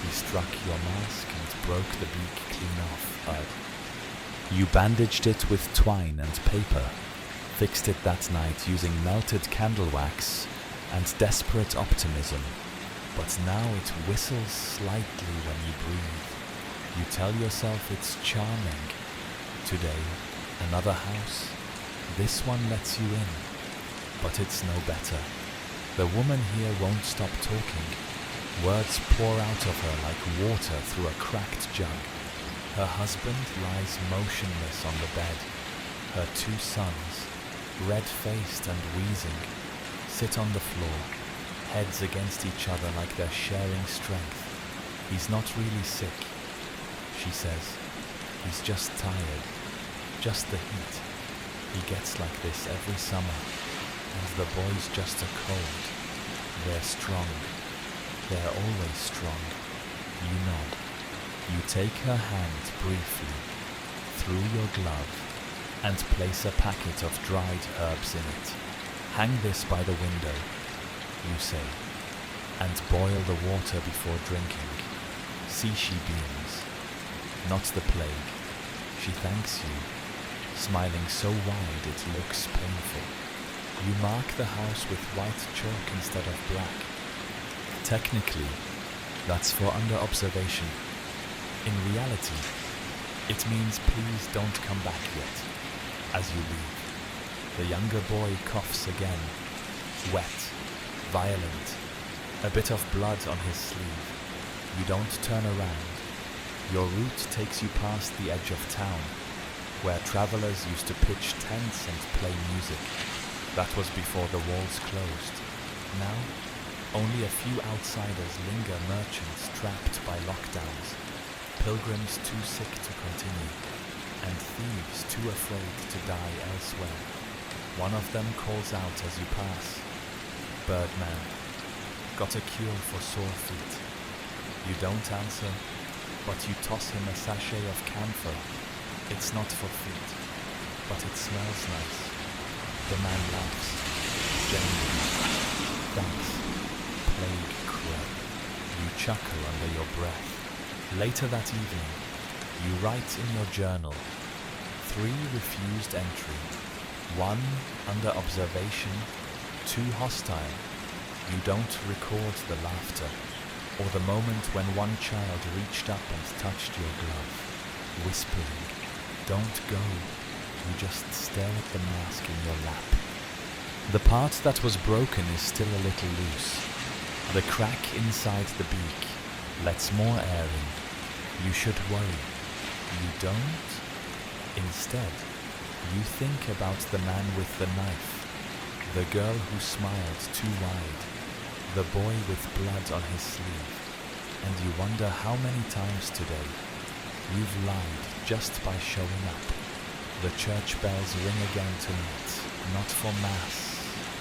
He struck your mask and broke the beak clean off. You bandaged it with twine and paper, fixed it that night using melted candle wax and desperate optimism. But now it whistles slightly when you breathe. You tell yourself it's charming. Today, another house. This one lets you in, but it's no better. The woman here won't stop talking. Words pour out of her like water through a cracked jug. Her husband lies motionless on the bed. Her 2 sons, red-faced and wheezing, sit on the floor, heads against each other like they're sharing strength. He's not really sick, she says. He's just tired, just the heat. He gets like this every summer, and the boy's just a cold. They're strong. They're always strong. You nod. You take her hand briefly through your glove and place a packet of dried herbs in it. Hang this by the window, you say, and boil the water before drinking. See, she beams. Not the plague. She thanks you, smiling so wide it looks painful. You mark the house with white chalk instead of black. Technically, that's for under observation. In reality, it means please don't come back yet, as you leave. The younger boy coughs again, wet, violent, a bit of blood on his sleeve. You don't turn around. Your route takes you past the edge of town, where travelers used to pitch tents and play music. That was before the walls closed. Now, only a few outsiders linger, merchants trapped by lockdowns, pilgrims too sick to continue, and thieves too afraid to die elsewhere. One of them calls out as you pass, "Birdman, got a cure for sore feet." You don't answer, but you toss him a sachet of camphor. It's not for feet, but it smells nice. The man laughs, genuinely. Thanks, plague crow. You chuckle under your breath. Later that evening, you write in your journal, 3 refused entry, 1 under observation, 2 hostile. You don't record the laughter, or the moment when one child reached up and touched your glove, whispering, "Don't go." You just stare at the mask in your lap. The part that was broken is still a little loose. The crack inside the beak lets more air in. You should worry. You don't? Instead, you think about the man with the knife, the girl who smiled too wide, the boy with blood on his sleeve, and you wonder how many times today you've lied just by showing up. The church bells ring again tonight, not for mass,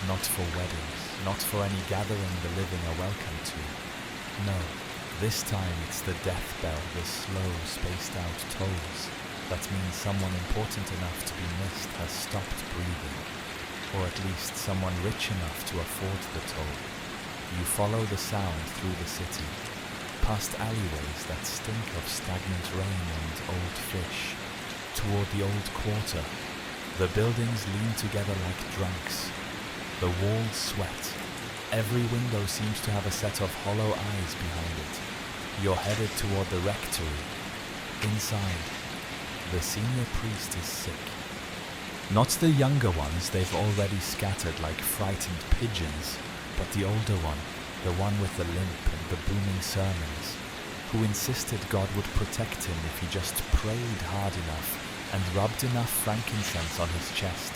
not for weddings, not for any gathering the living are welcome to. No, this time it's the death bell, the slow, spaced-out tolls. That means someone important enough to be missed has stopped breathing, or at least someone rich enough to afford the toll. You follow the sound through the city, past alleyways that stink of stagnant rain and old fish, toward the old quarter. The buildings lean together like drunks. The walls sweat. Every window seems to have a set of hollow eyes behind it. You're headed toward the rectory. Inside, the senior priest is sick. Not the younger ones, they've already scattered like frightened pigeons, but the older one, the one with the limp and the booming sermons, who insisted God would protect him if he just prayed hard enough and rubbed enough frankincense on his chest.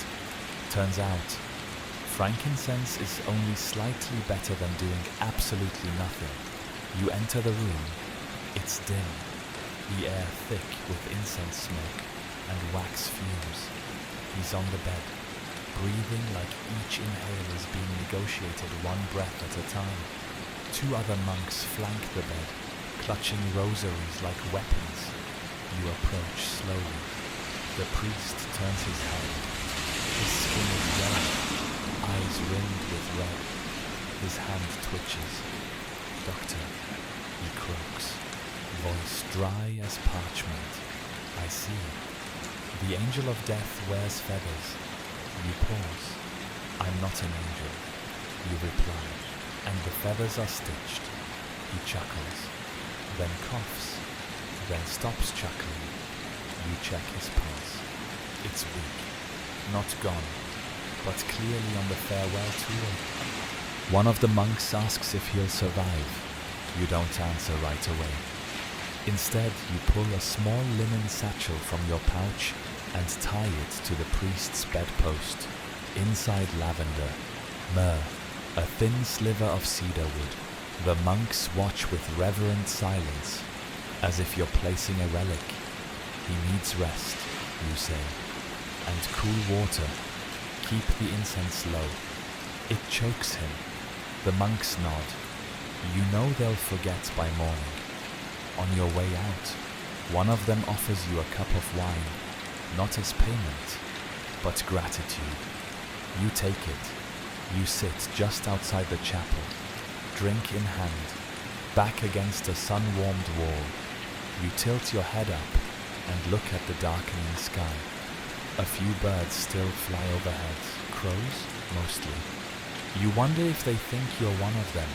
Turns out, frankincense is only slightly better than doing absolutely nothing. You enter the room. It's dim, the air thick with incense smoke and wax fumes. He's on the bed, breathing like each inhale is being negotiated one breath at a time. 2 other monks flank the bed, clutching rosaries like weapons. You approach slowly. The priest turns his head. His skin is yellow, eyes rimmed with red. His hand twitches. "Doctor," he croaks, voice dry as parchment. "I see. The angel of death wears feathers." You pause. "I'm not an angel," you reply, "and the feathers are stitched." He chuckles, then coughs, then stops chuckling. You check his pulse. It's weak, not gone, but clearly on the farewell tour. One of the monks asks if he'll survive. You don't answer right away. Instead, you pull a small linen satchel from your pouch and tie it to the priest's bedpost. Inside lavender, myrrh, A thin sliver of cedar wood. The monks watch with reverent silence, as if you're placing a relic. He needs rest, you say, and cool water. Keep the incense low. It chokes him. The monks nod. You know they'll forget by morning. On your way out, one of them offers you a cup of wine, not as payment, but gratitude. You take it. You sit just outside the chapel, drink in hand, back against a sun-warmed wall. You tilt your head up and look at the darkening sky. A few birds still fly overhead, crows mostly. You wonder if they think you're one of them.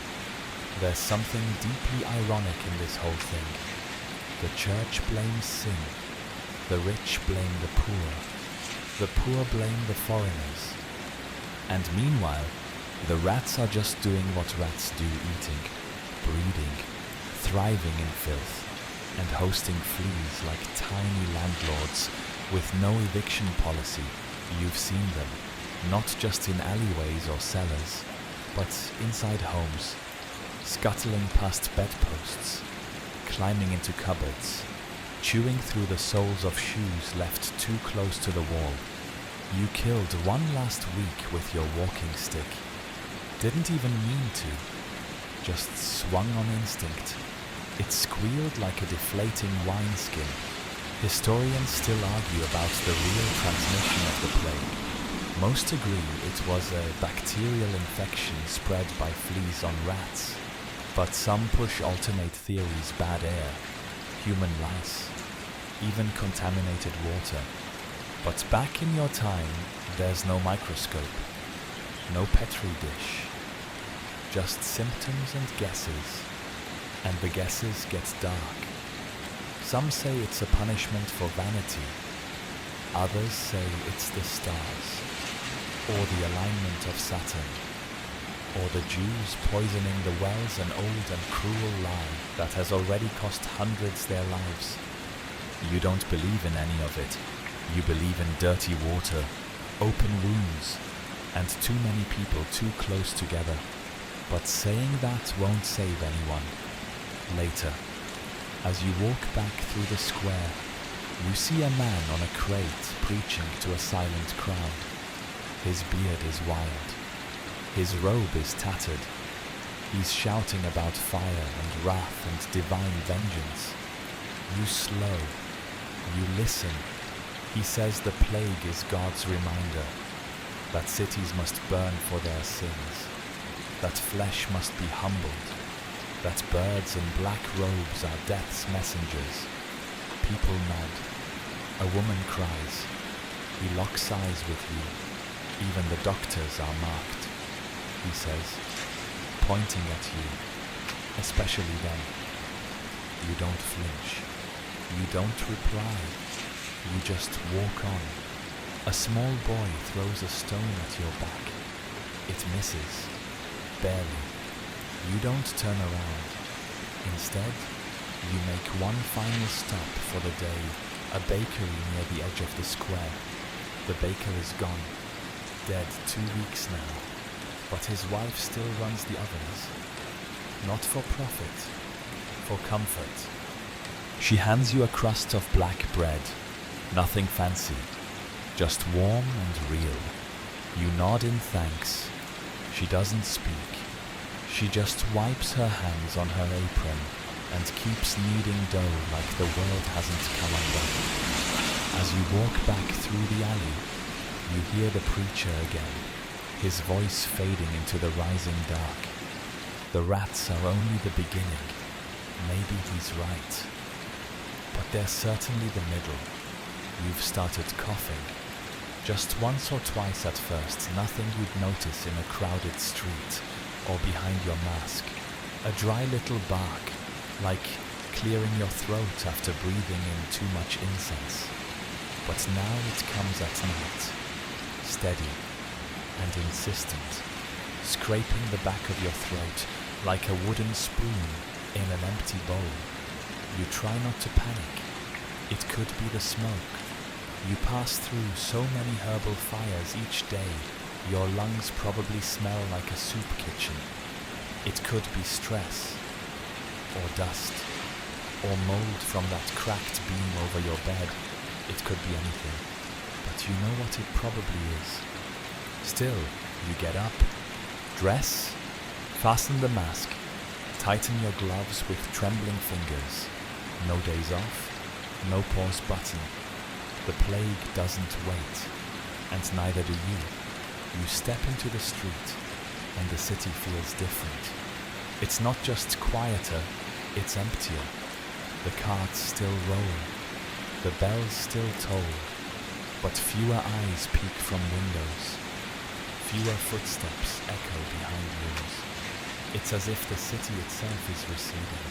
There's something deeply ironic in this whole thing. The church blames sin. The rich blame the poor. The poor blame the foreigners. And meanwhile, the rats are just doing what rats do, eating, breeding, thriving in filth, and hosting fleas like tiny landlords with no eviction policy. You've seen them, not just in alleyways or cellars, but inside homes, scuttling past bedposts, climbing into cupboards, chewing through the soles of shoes left too close to the wall. You killed one last week with your walking stick. Didn't even mean to. Just swung on instinct. It squealed like a deflating wineskin. Historians still argue about the real transmission of the plague. Most agree it was a bacterial infection spread by fleas on rats. But some push alternate theories: bad air, human lice, even contaminated water. But back in your time, there's no microscope, no Petri dish, just symptoms and guesses, and the guesses get dark. Some say it's a punishment for vanity, others say it's the stars, or the alignment of Saturn, or the Jews poisoning the wells, an old and cruel lie that has already cost hundreds their lives. You don't believe in any of it. You believe in dirty water, open wounds, and too many people too close together. But saying that won't save anyone. Later, as you walk back through the square, you see a man on a crate preaching to a silent crowd. His beard is wild. His robe is tattered. He's shouting about fire and wrath and divine vengeance. You slow. You listen. He says the plague is God's reminder, that cities must burn for their sins, that flesh must be humbled, that birds in black robes are death's messengers. People nod. A woman cries. He locks eyes with you. Even the doctors are marked, he says, pointing at you, especially them. You don't flinch. You don't reply. You just walk on. A small boy throws a stone at your back. It misses, barely. You don't turn around. Instead, you make one final stop for the day, a bakery near the edge of the square. The baker is gone, dead 2 weeks now, but his wife still runs the ovens. Not for profit, for comfort. She hands you a crust of black bread. Nothing fancy, just warm and real. You nod in thanks. She doesn't speak. She just wipes her hands on her apron and keeps kneading dough like the world hasn't come undone. As you walk back through the alley, you hear the preacher again, his voice fading into the rising dark. The rats are only the beginning. Maybe he's right. But they're certainly the middle. You've started coughing. Just once or twice at first, nothing you'd notice in a crowded street or behind your mask. A dry little bark, like clearing your throat after breathing in too much incense. But now it comes at night, steady and insistent, scraping the back of your throat like a wooden spoon in an empty bowl. You try not to panic. It could be the smoke. You pass through so many herbal fires each day, Your lungs probably smell like a soup kitchen. It could be stress, or dust, or mold from that cracked beam over your bed. It could be anything, but you know what it probably is. Still, you get up, dress, fasten the mask, tighten your gloves with trembling fingers. No days off, no pause button. The plague doesn't wait, and neither do you. You step into the street, and the city feels different. It's not just quieter, it's emptier. The carts still roll, the bells still toll, but fewer eyes peek from windows. Fewer footsteps echo behind yours. It's as if the city itself is receding,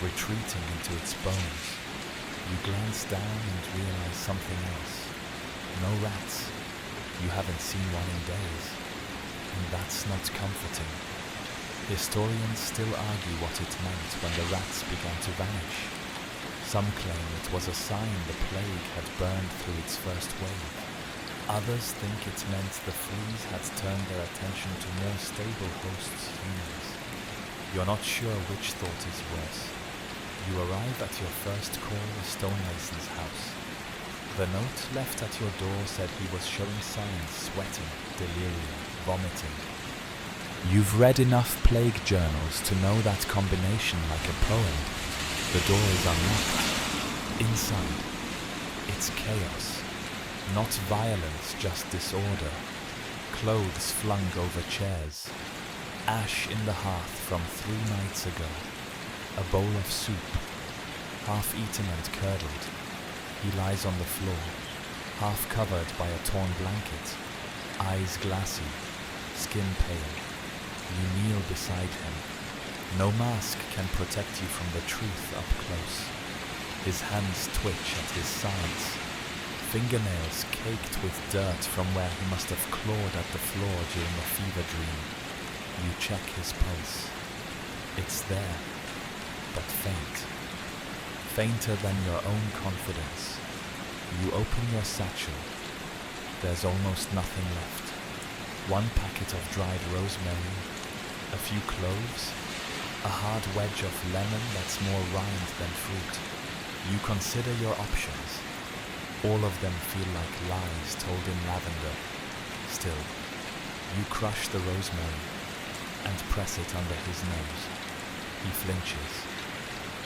retreating into its bones. You glance down and realize something else. No rats. You haven't seen one in days. And that's not comforting. Historians still argue what it meant when the rats began to vanish. Some claim it was a sign the plague had burned through its first wave. Others think it meant the fleas had turned their attention to more stable hosts, humans. You're not sure which thought is worse. You arrive at your first call, a stonemason's house. The note left at your door said he was showing signs, sweating, delirium, vomiting. You've read enough plague journals to know that combination like a poem. The door is unlocked. Inside, it's chaos. Not violence, just disorder. Clothes flung over chairs. Ash in the hearth from 3 nights ago. A bowl of soup, half eaten and curdled. He lies on the floor, half covered by a torn blanket, eyes glassy, skin pale. You kneel beside him. No mask can protect you from the truth up close. His hands twitch at his sides, fingernails caked with dirt from where he must have clawed at the floor during a fever dream. You check his pulse. It's there, but faint. Fainter than your own confidence. You open your satchel. There's almost nothing left. 1 packet of dried rosemary, a few cloves, a hard wedge of lemon that's more rind than fruit. You consider your options. All of them feel like lies told in lavender. Still, you crush the rosemary and press it under his nose. He flinches,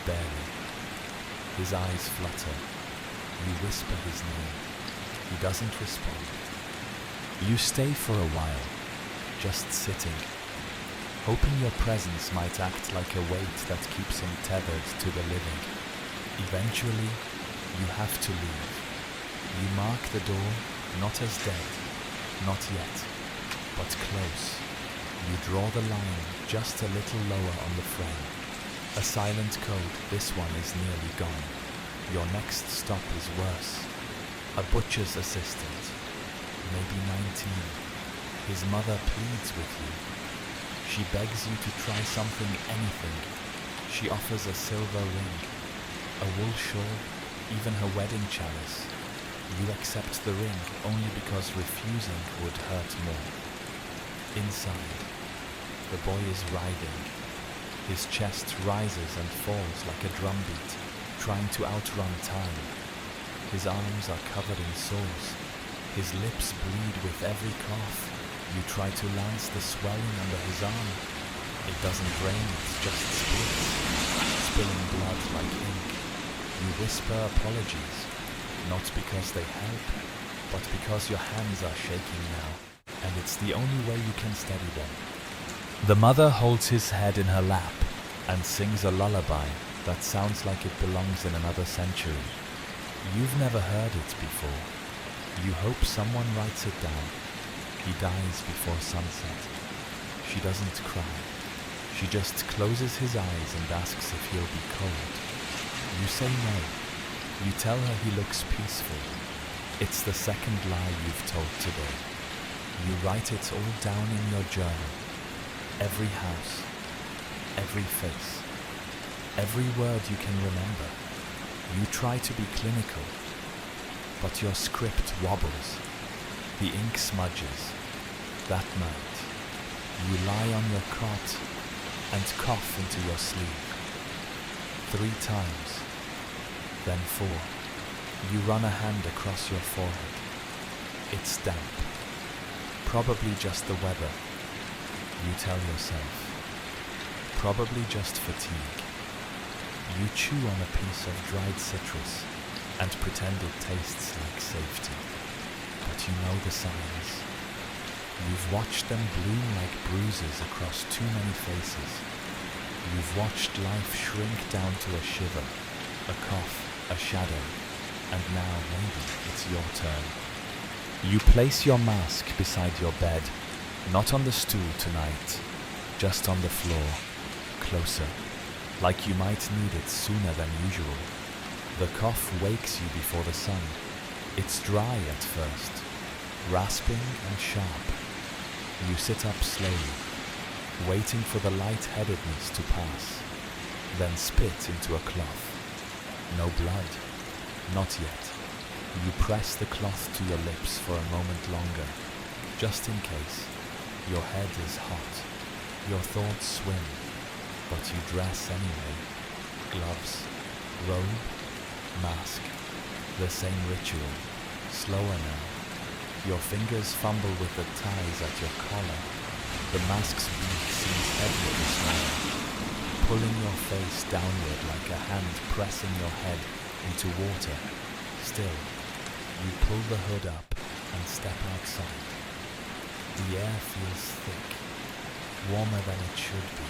barely. His eyes flutter. You whisper his name. He doesn't respond. You stay for a while, just sitting, hoping your presence might act like a weight that keeps him tethered to the living. Eventually, you have to leave. You mark the door, not as dead, not yet, but close. You draw the line just a little lower on the frame. A silent code, this one is nearly gone. Your next stop is worse. A butcher's assistant, maybe 19. His mother pleads with you. She begs you to try something, anything. She offers a silver ring, a wool shawl, even her wedding chalice. You accept the ring only because refusing would hurt more. Inside, the boy is writhing. His chest rises and falls like a drumbeat, trying to outrun time. His arms are covered in sores. His lips bleed with every cough. You try to lance the swelling under his arm. It doesn't drain, it just splits, spilling blood like ink. You whisper apologies, not because they help, but because your hands are shaking now, and it's the only way you can steady them. The mother holds his head in her lap and sings a lullaby that sounds like it belongs in another century. You've never heard it before. You hope someone writes it down. He dies before sunset. She doesn't cry. She just closes his eyes and asks if he'll be cold. You say no. You tell her he looks peaceful. It's the second lie you've told today. You write it all down in your journal. Every house, every face, every word you can remember. You try to be clinical, but your script wobbles. The ink smudges. That night, you lie on your cot and cough into your sleeve. 3 times, then 4. You run a hand across your forehead. It's damp. Probably just the weather. You tell yourself. Probably just fatigue. You chew on a piece of dried citrus and pretend it tastes like safety. But you know the signs. You've watched them bloom like bruises across too many faces. You've watched life shrink down to a shiver, a cough, a shadow, and now maybe it's your turn. You place your mask beside your bed, not on the stool tonight, just on the floor, closer, like you might need it sooner than usual. The cough wakes you before the sun. It's dry at first, rasping and sharp. You sit up slowly, waiting for the lightheadedness to pass, then spit into a cloth. No blood, not yet. You press the cloth to your lips for a moment longer, just in case. Your head is hot, your thoughts swim, but you dress anyway. Gloves, robe, mask, the same ritual, slower now. Your fingers fumble with the ties at your collar. The mask's beak seems heavy this morning, pulling your face downward like a hand pressing your head into water. Still, you pull the hood up and step outside. The air feels thick, warmer than it should be.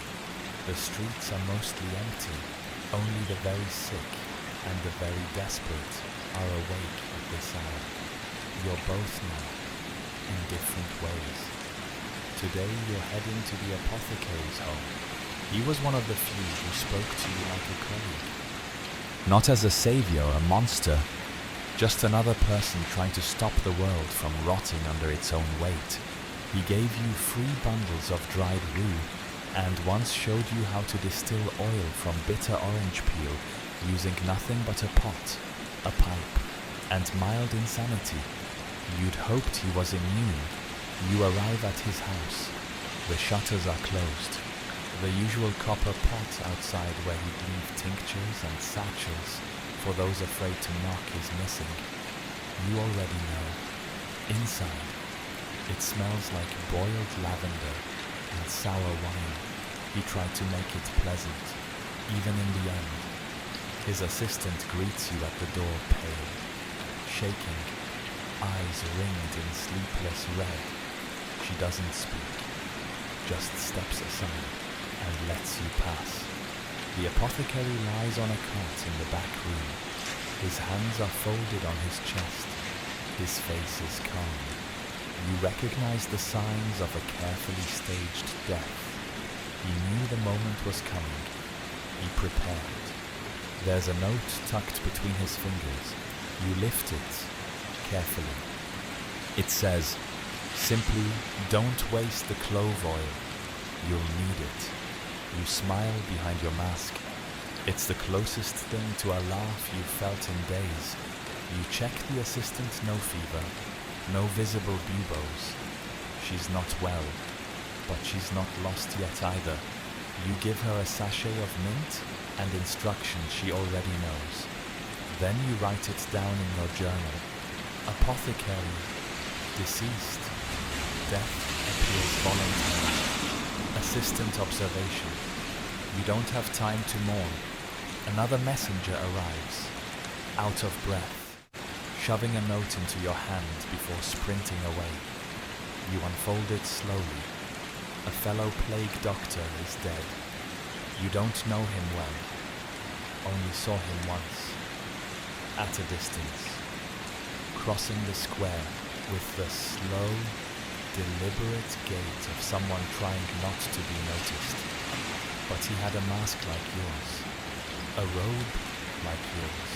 The streets are mostly empty. Only the very sick and the very desperate are awake at this hour. You're both now, in different ways. Today you're heading to the apothecary's home. He was one of the few who spoke to you like a colleague. Not as a savior or a monster, just another person trying to stop the world from rotting under its own weight. He gave you 3 bundles of dried rue, and once showed you how to distill oil from bitter orange peel using nothing but a pot, a pipe, and mild insanity. You'd hoped he was immune. You arrive at his house. The shutters are closed. The usual copper pot outside where he'd leave tinctures and satchels for those afraid to knock is missing. You already know. Inside, it smells like boiled lavender and sour wine. He tried to make it pleasant, even in the end. His assistant greets you at the door pale, shaking, eyes ringed in sleepless red. She doesn't speak, just steps aside and lets you pass. The apothecary lies on a cot in the back room. His hands are folded on his chest. His face is calm. You recognize the signs of a carefully staged death. He knew the moment was coming. He prepared. There's a note tucked between his fingers. You lift it carefully. It says, simply don't waste the clove oil. You'll need it. You smile behind your mask. It's the closest thing to a laugh you've felt in days. You check the assistant, no fever, no visible buboes. She's not well, but she's not lost yet either. You give her a sachet of mint and instructions she already knows. Then you write it down in your journal. Apothecary, deceased. Death appears voluntary. Assistant observation. You don't have time to mourn. Another messenger arrives, out of breath, shoving a note into your hand before sprinting away. You unfold it slowly. A fellow plague doctor is dead. You don't know him well, only saw him once, at a distance, crossing the square with the slow, deliberate gait of someone trying not to be noticed. But he had a mask like yours, a robe like yours.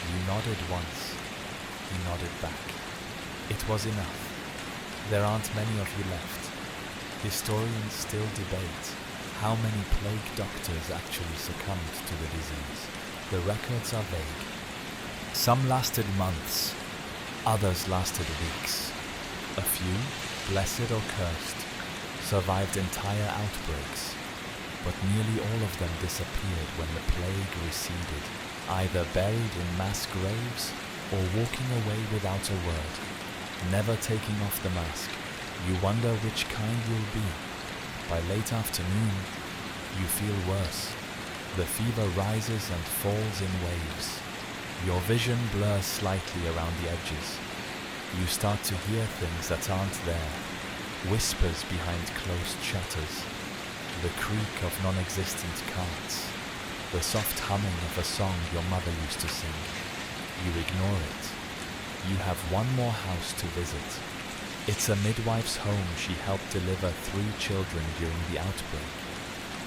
You nodded once, he nodded back. It was enough. There aren't many of you left. Historians still debate how many plague doctors actually succumbed to the disease. The records are vague. Some lasted months, others lasted weeks. A few, blessed or cursed, survived entire outbreaks, but nearly all of them disappeared when the plague receded, either buried in mass graves or walking away without a word. Never taking off the mask, you wonder which kind you'll be. By late afternoon, you feel worse. The fever rises and falls in waves. Your vision blurs slightly around the edges. You start to hear things that aren't there, whispers behind closed shutters, the creak of non-existent carts, the soft humming of a song your mother used to sing. You ignore it. You have one more house to visit. It's a midwife's home. She helped deliver 3 children during the outbreak.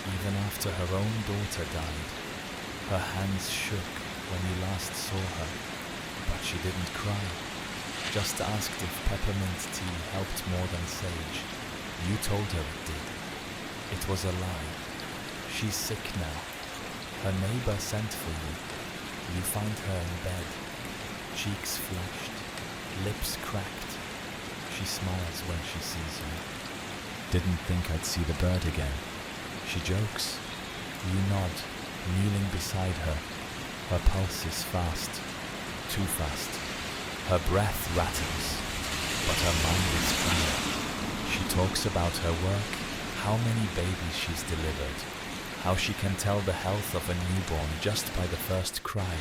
Even after her own daughter died, her hands shook when you last saw her, but she didn't cry. Just asked if peppermint tea helped more than sage. You told her it did. It was a lie. She's sick now. Her neighbor sent for you. You find her in bed, cheeks flushed, lips cracked. She smiles when she sees you. Didn't think I'd see the bird again. She jokes. You nod, kneeling beside her. Her pulse is fast, too fast. Her breath rattles, but her mind is clear. She talks about her work, how many babies she's delivered, how she can tell the health of a newborn just by the first cry.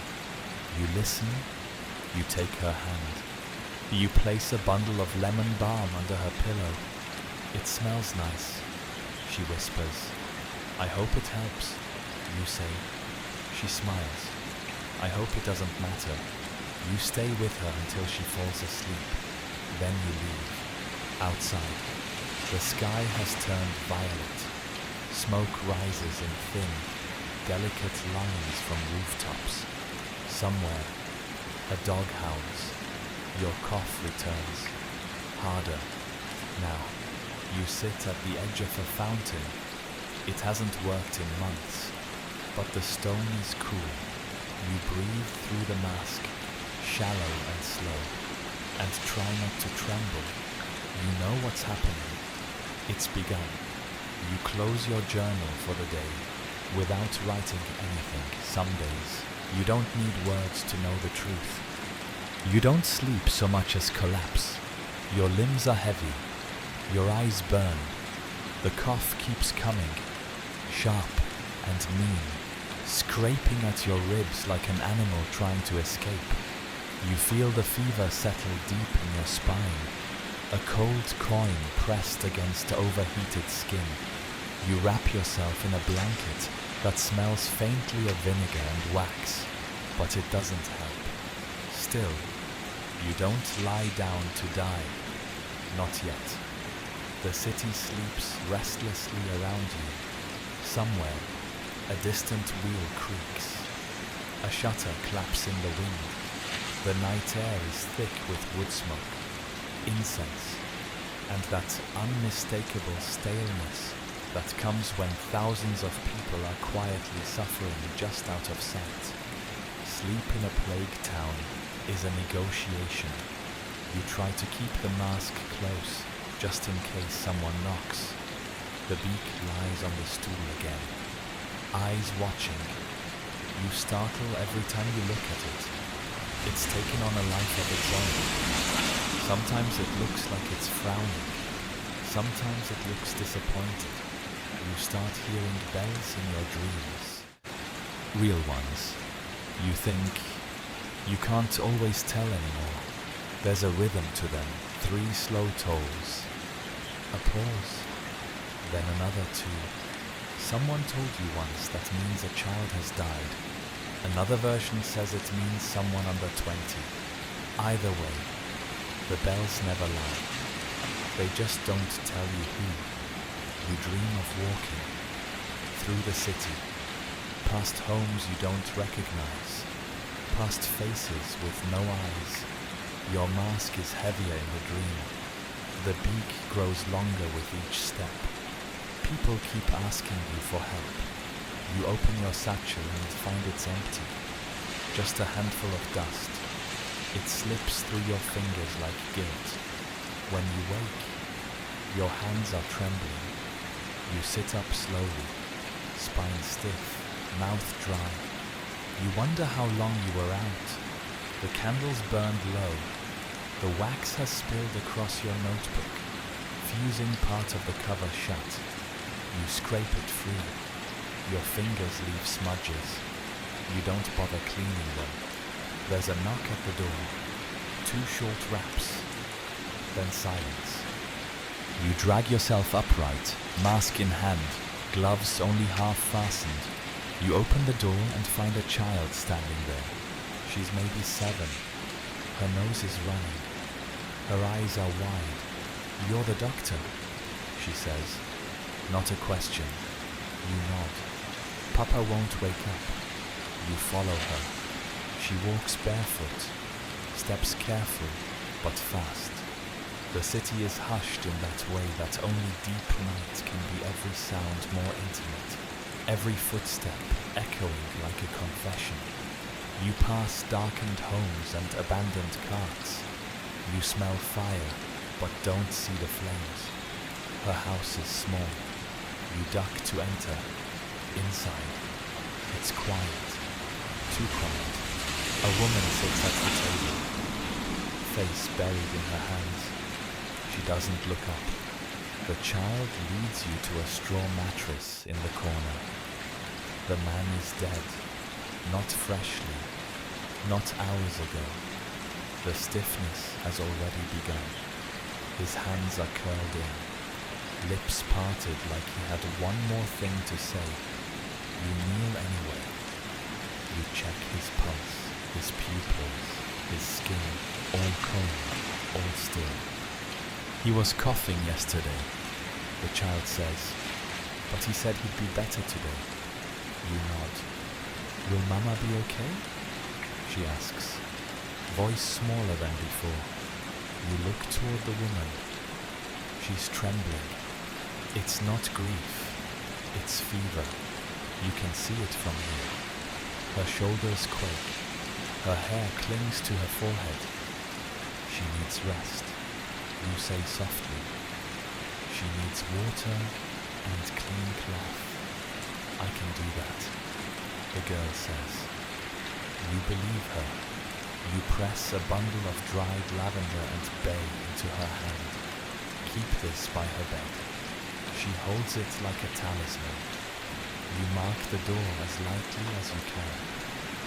You listen, you take her hand. You place a bundle of lemon balm under her pillow. It smells nice, she whispers. I hope it helps, you say. She smiles. I hope it doesn't matter. You stay with her until she falls asleep. Then you leave. Outside, the sky has turned violet. Smoke rises in thin, delicate lines from rooftops. Somewhere, a dog howls. Your cough returns, harder. Now, you sit at the edge of a fountain. It hasn't worked in months, but the stone is cool. You breathe through the mask, shallow and slow, and try not to tremble. You know what's happening. It's begun. You close your journal for the day without writing anything. Some days, you don't need words to know the truth. You don't sleep so much as collapse. Your limbs are heavy. Your eyes burn. The cough keeps coming, sharp and mean, scraping at your ribs like an animal trying to escape. You feel the fever settle deep in your spine, a cold coin pressed against overheated skin. You wrap yourself in a blanket that smells faintly of vinegar and wax, but it doesn't help. Still, you don't lie down to die. Not yet. The city sleeps restlessly around you. Somewhere, a distant wheel creaks. A shutter claps in the wind. The night air is thick with wood smoke, incense, and that unmistakable staleness that comes when thousands of people are quietly suffering just out of sight. Sleep in a plague town is a negotiation. You try to keep the mask close, just in case someone knocks. The beak lies on the stool again, eyes watching. You startle every time you look at it. It's taken on a life of its own. Sometimes it looks like it's frowning. Sometimes it looks disappointed. You start hearing bells in your dreams. Real ones. You think you can't always tell anymore. There's a rhythm to them, 3 slow tolls. A pause, then another 2. Someone told you once that means a child has died. Another version says it means someone under 20. Either way, the bells never lie. They just don't tell you who. You dream of walking through the city, past homes you don't recognize, past faces with no eyes. Your mask is heavier in the dream. The beak grows longer with each step. People keep asking you for help. You open your satchel and find it's empty. Just a handful of dust. It slips through your fingers like guilt. When you wake, Your hands are trembling. You sit up slowly, spine stiff, mouth dry. You wonder how long you were out. The candles burned low. The wax has spilled across your notebook, fusing part of the cover shut. You scrape it free. Your fingers leave smudges. You don't bother cleaning them. There's a knock at the door. 2 short raps. Then silence. You drag yourself upright, mask in hand, gloves only half fastened. You open the door and find a child standing there. She's maybe 7. Her nose is running. Her eyes are wide. "You're the doctor," she says. Not a question. You nod. Papa won't wake up. You follow her. She walks barefoot, steps careful but fast. The city is hushed in that way that only deep night can be every sound more intimate, every footstep echoing like a confession. You pass darkened homes and abandoned carts. You smell fire but don't see the flames. Her house is small. You duck to enter. Inside, it's quiet, too quiet. A woman sits at the table, face buried in her hands. She doesn't look up. The child leads you to a straw mattress in the corner. The man is dead, not freshly, not hours ago. The stiffness has already begun. His hands are curled in, lips parted like he had one more thing to say. You kneel anyway. You check his pulse, his pupils, his skin, all cold, all still. "He was coughing yesterday," the child says, "but he said he'd be better today." You nod. "Will Mama be okay?" she asks, voice smaller than before. You look toward the woman. She's trembling. It's not grief, it's fever. You can see it from here. Her shoulders quake. Her hair clings to her forehead. She needs rest. You say softly. She needs water and clean cloth. "I can do that," the girl says. You believe her. You press a bundle of dried lavender and bay into her hand. Keep this by her bed. She holds it like a talisman. You mark the door as lightly as you can,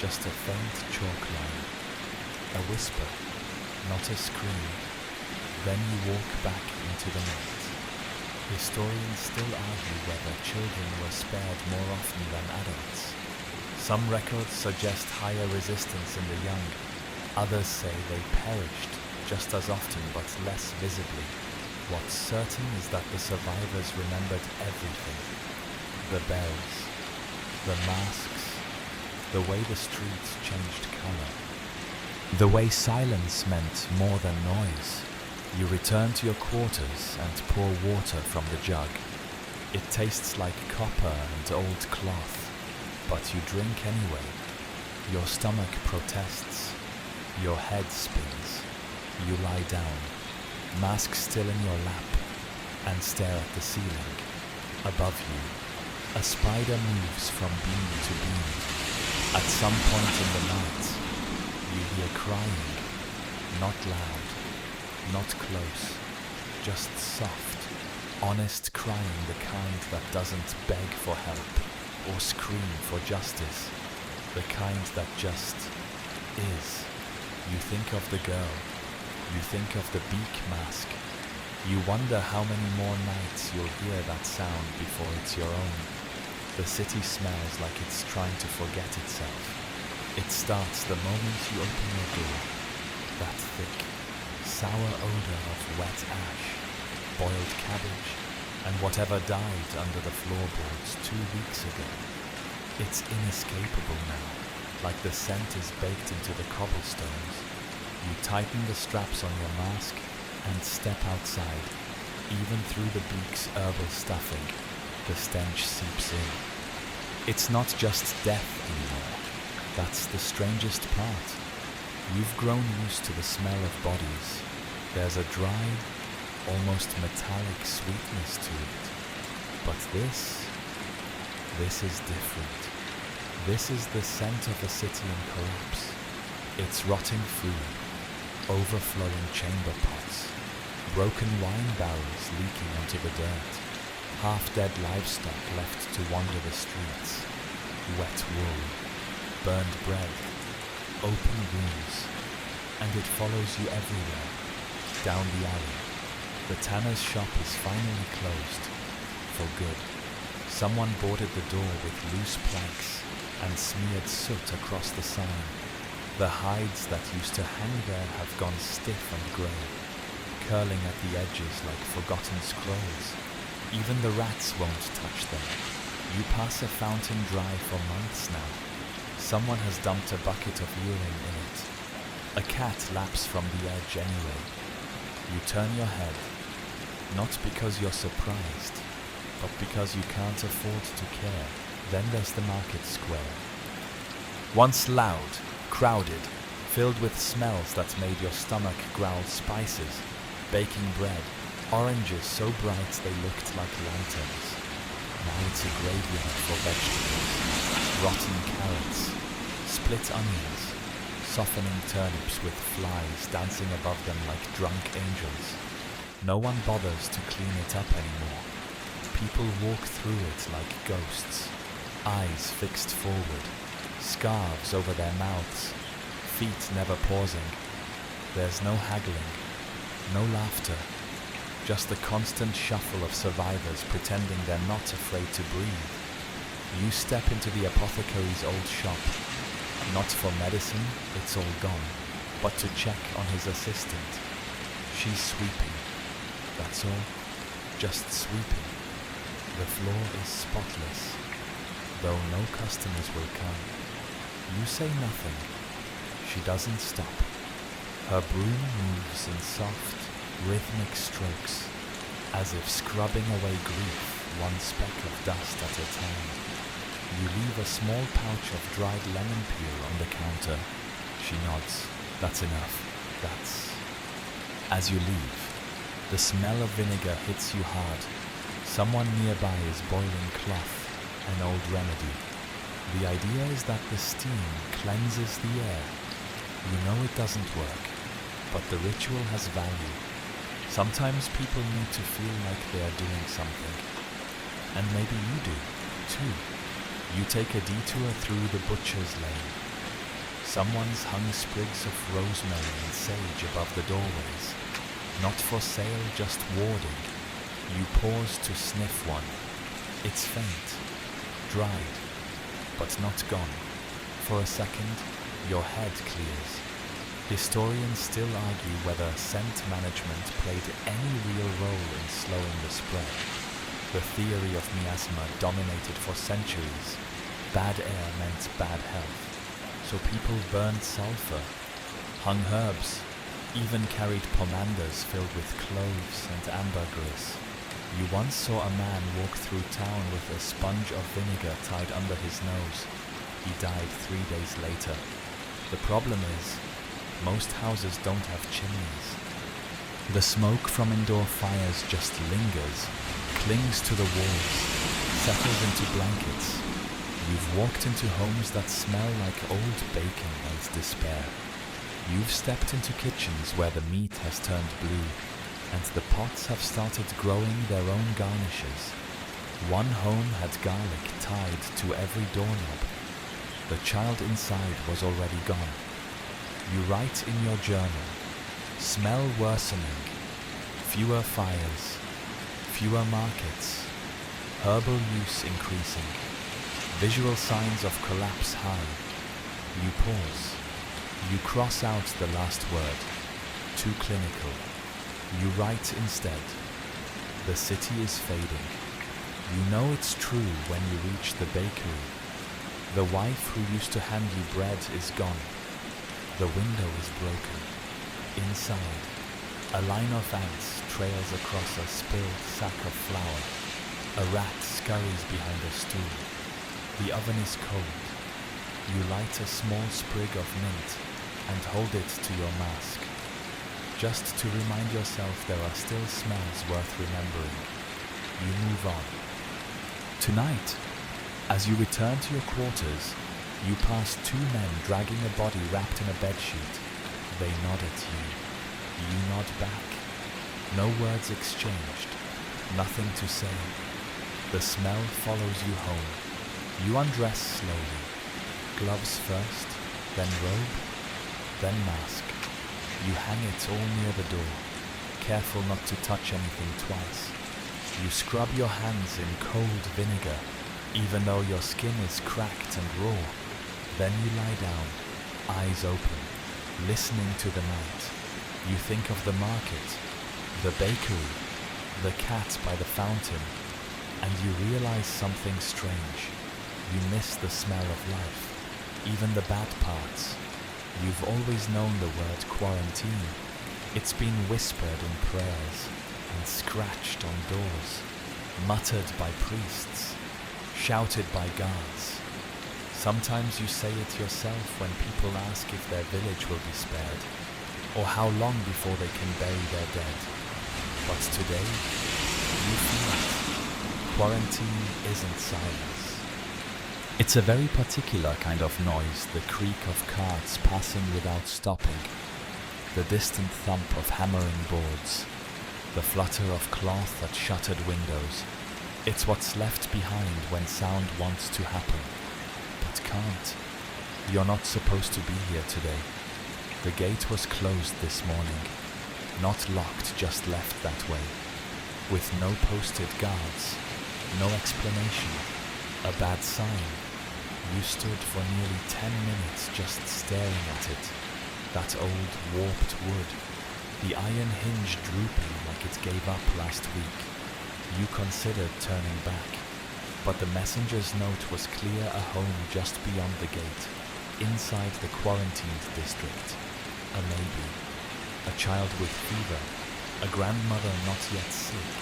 just a faint chalk line. A whisper, not a scream. Then you walk back into the night. Historians still argue whether children were spared more often than adults. Some records suggest higher resistance in the young. Others say they perished just as often but less visibly. What's certain is that the survivors remembered everything. The bells, the masks, the way the streets changed color, the way silence meant more than noise. You return to your quarters and pour water from the jug. It tastes like copper and old cloth, but you drink anyway. Your stomach protests. Your head spins. You lie down, mask still in your lap, and stare at the ceiling. Above you, a spider moves from beam to beam. At some point in the night, you hear crying, not loud, not close, just soft, honest crying, the kind that doesn't beg for help or scream for justice, the kind that just is. You think of the girl, you think of the beak mask. You wonder how many more nights you'll hear that sound before it's your own. The city smells like it's trying to forget itself. It starts the moment you open your door. That thick, sour odor of wet ash, boiled cabbage, and whatever died under the floorboards 2 weeks ago. It's inescapable now, like the scent is baked into the cobblestones. You tighten the straps on your mask and step outside. Even through the beak's herbal stuffing, the stench seeps in. It's not just death anymore. That's the strangest part. You've grown used to the smell of bodies. There's a dry, almost metallic sweetness to it. But this is different. This is the scent of a city in collapse. It's rotting food, overflowing chamber pots, broken wine barrels leaking onto the dirt, half-dead livestock left to wander the streets, wet wool, burned bread, open wounds, and it follows you everywhere, down the alley. The tanner's shop is finally closed, for good. Someone boarded the door with loose planks and smeared soot across the sign. The hides that used to hang there have gone stiff and grey, curling at the edges like forgotten scrolls. Even the rats won't touch them. You pass a fountain dry for months now. Someone has dumped a bucket of urine in it. A cat laps from the edge anyway. You turn your head, not because you're surprised, but because you can't afford to care. Then there's the market square. Once loud, crowded, filled with smells that made your stomach growl spices, baking bread, oranges so bright they looked like lanterns. Now it's a graveyard for vegetables, rotten carrots, split onions, softening turnips with flies dancing above them like drunk angels. No one bothers to clean it up anymore. People walk through it like ghosts, eyes fixed forward, scarves over their mouths, feet never pausing. There's no haggling, no laughter, just the constant shuffle of survivors pretending they're not afraid to breathe. You step into the apothecary's old shop, not for medicine, it's all gone, but to check on his assistant. She's sweeping, that's all, just sweeping. The floor is spotless, though no customers will come. You say nothing. She doesn't stop. Her broom moves in soft, rhythmic strokes, as if scrubbing away grief, one speck of dust at a time. You leave a small pouch of dried lemon peel on the counter. She nods. That's enough. That's... As you leave, the smell of vinegar hits you hard. Someone nearby is boiling cloth, an old remedy. The idea is that the steam cleanses the air. You know it doesn't work, but the ritual has value. Sometimes people need to feel like they are doing something. And maybe you do, too. You take a detour through the butcher's lane. Someone's hung sprigs of rosemary and sage above the doorways. Not for sale, just warding. You pause to sniff one. It's faint, dried, but not gone. For a second, your head clears. Historians still argue whether scent management played any real role in slowing the spread. The theory of miasma dominated for centuries. Bad air meant bad health, so people burned sulfur, hung herbs, even carried pomanders filled with cloves and ambergris. You once saw a man walk through town with a sponge of vinegar tied under his nose. He died 3 days later. The problem is, most houses don't have chimneys. The smoke from indoor fires just lingers, clings to the walls, settles into blankets. You've walked into homes that smell like old bacon and despair. You've stepped into kitchens where the meat has turned blue, and the pots have started growing their own garnishes. One home had garlic tied to every doorknob. The child inside was already gone. You write in your journal, smell worsening, fewer fires, fewer markets, herbal use increasing, visual signs of collapse high. You pause. You cross out the last word, too clinical. You write instead, the city is fading. You know it's true when you reach the bakery. The wife who used to hand you bread is gone. The window is broken. Inside, a line of ants trails across a spilled sack of flour. A rat scurries behind a stool. The oven is cold. You light a small sprig of mint and hold it to your mask. just to remind yourself there are still smells worth remembering. You move on. Tonight, as you return to your quarters, you pass two men dragging a body wrapped in a bedsheet. They nod at you. You nod back. No words exchanged. Nothing to say. The smell follows you home. You undress slowly. Gloves first, then robe, then mask. You hang it all near the door, careful not to touch anything twice. You scrub your hands in cold vinegar, even though your skin is cracked and raw. Then you lie down, eyes open, listening to the night. You think of the market, the bakery, the cat by the fountain, and you realize something strange. You miss the smell of life, even the bad parts. You've always known the word quarantine. It's been whispered in prayers and scratched on doors, muttered by priests, shouted by guards. Sometimes you say it yourself when people ask if their village will be spared, or how long before they can bury their dead. But today, you feel it. Quarantine isn't silence. It's a very particular kind of noise, the creak of carts passing without stopping, the distant thump of hammering boards, the flutter of cloth at shuttered windows. It's what's left behind when sound wants to happen, but can't. You're not supposed to be here today. The gate was closed this morning, not locked, just left that way, with no posted guards, no explanation, a bad sign. You stood for nearly 10 minutes just staring at it, that old warped wood, the iron hinge drooping like it gave up last week. You considered turning back, but the messenger's note was clear: a home just beyond the gate, inside the quarantined district. A maybe, a child with fever, a grandmother not yet sick,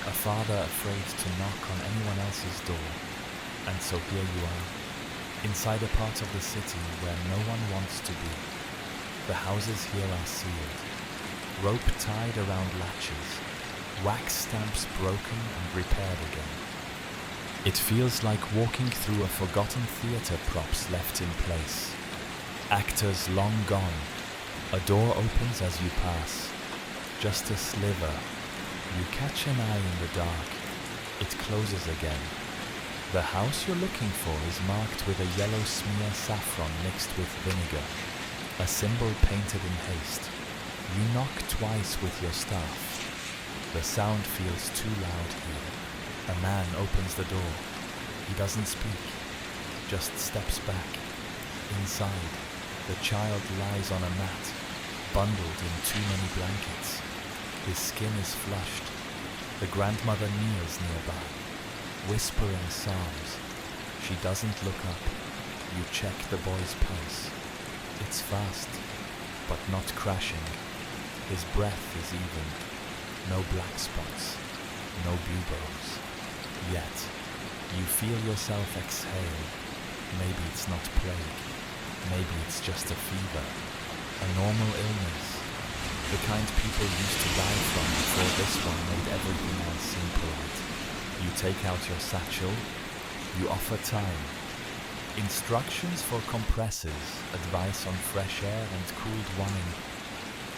a father afraid to knock on anyone else's door. And so here you are, inside a part of the city where no one wants to be. The houses here are sealed, rope tied around latches, wax stamps broken and repaired again. It feels like walking through a forgotten theatre, props left in place, actors long gone. A door opens as you pass, just a sliver. You catch an eye in the dark. It closes again. The house you're looking for is marked with a yellow smear saffron mixed with vinegar, a symbol painted in haste. You knock twice with your staff. The sound feels too loud here. A man opens the door. He doesn't speak, just steps back. Inside, the child lies on a mat, bundled in too many blankets. His skin is flushed. The grandmother kneels nearby, whispering psalms. She doesn't look up. You check the boy's pulse. It's fast, but not crashing. His breath is even. No black spots, no buboes. Yet, you feel yourself exhale. Maybe it's not plague. Maybe it's just a fever. A normal illness. The kind people used to die from before this one made everything else seem polite. You take out your satchel. You offer time. Instructions for compressors, advice on fresh air and cooled wine.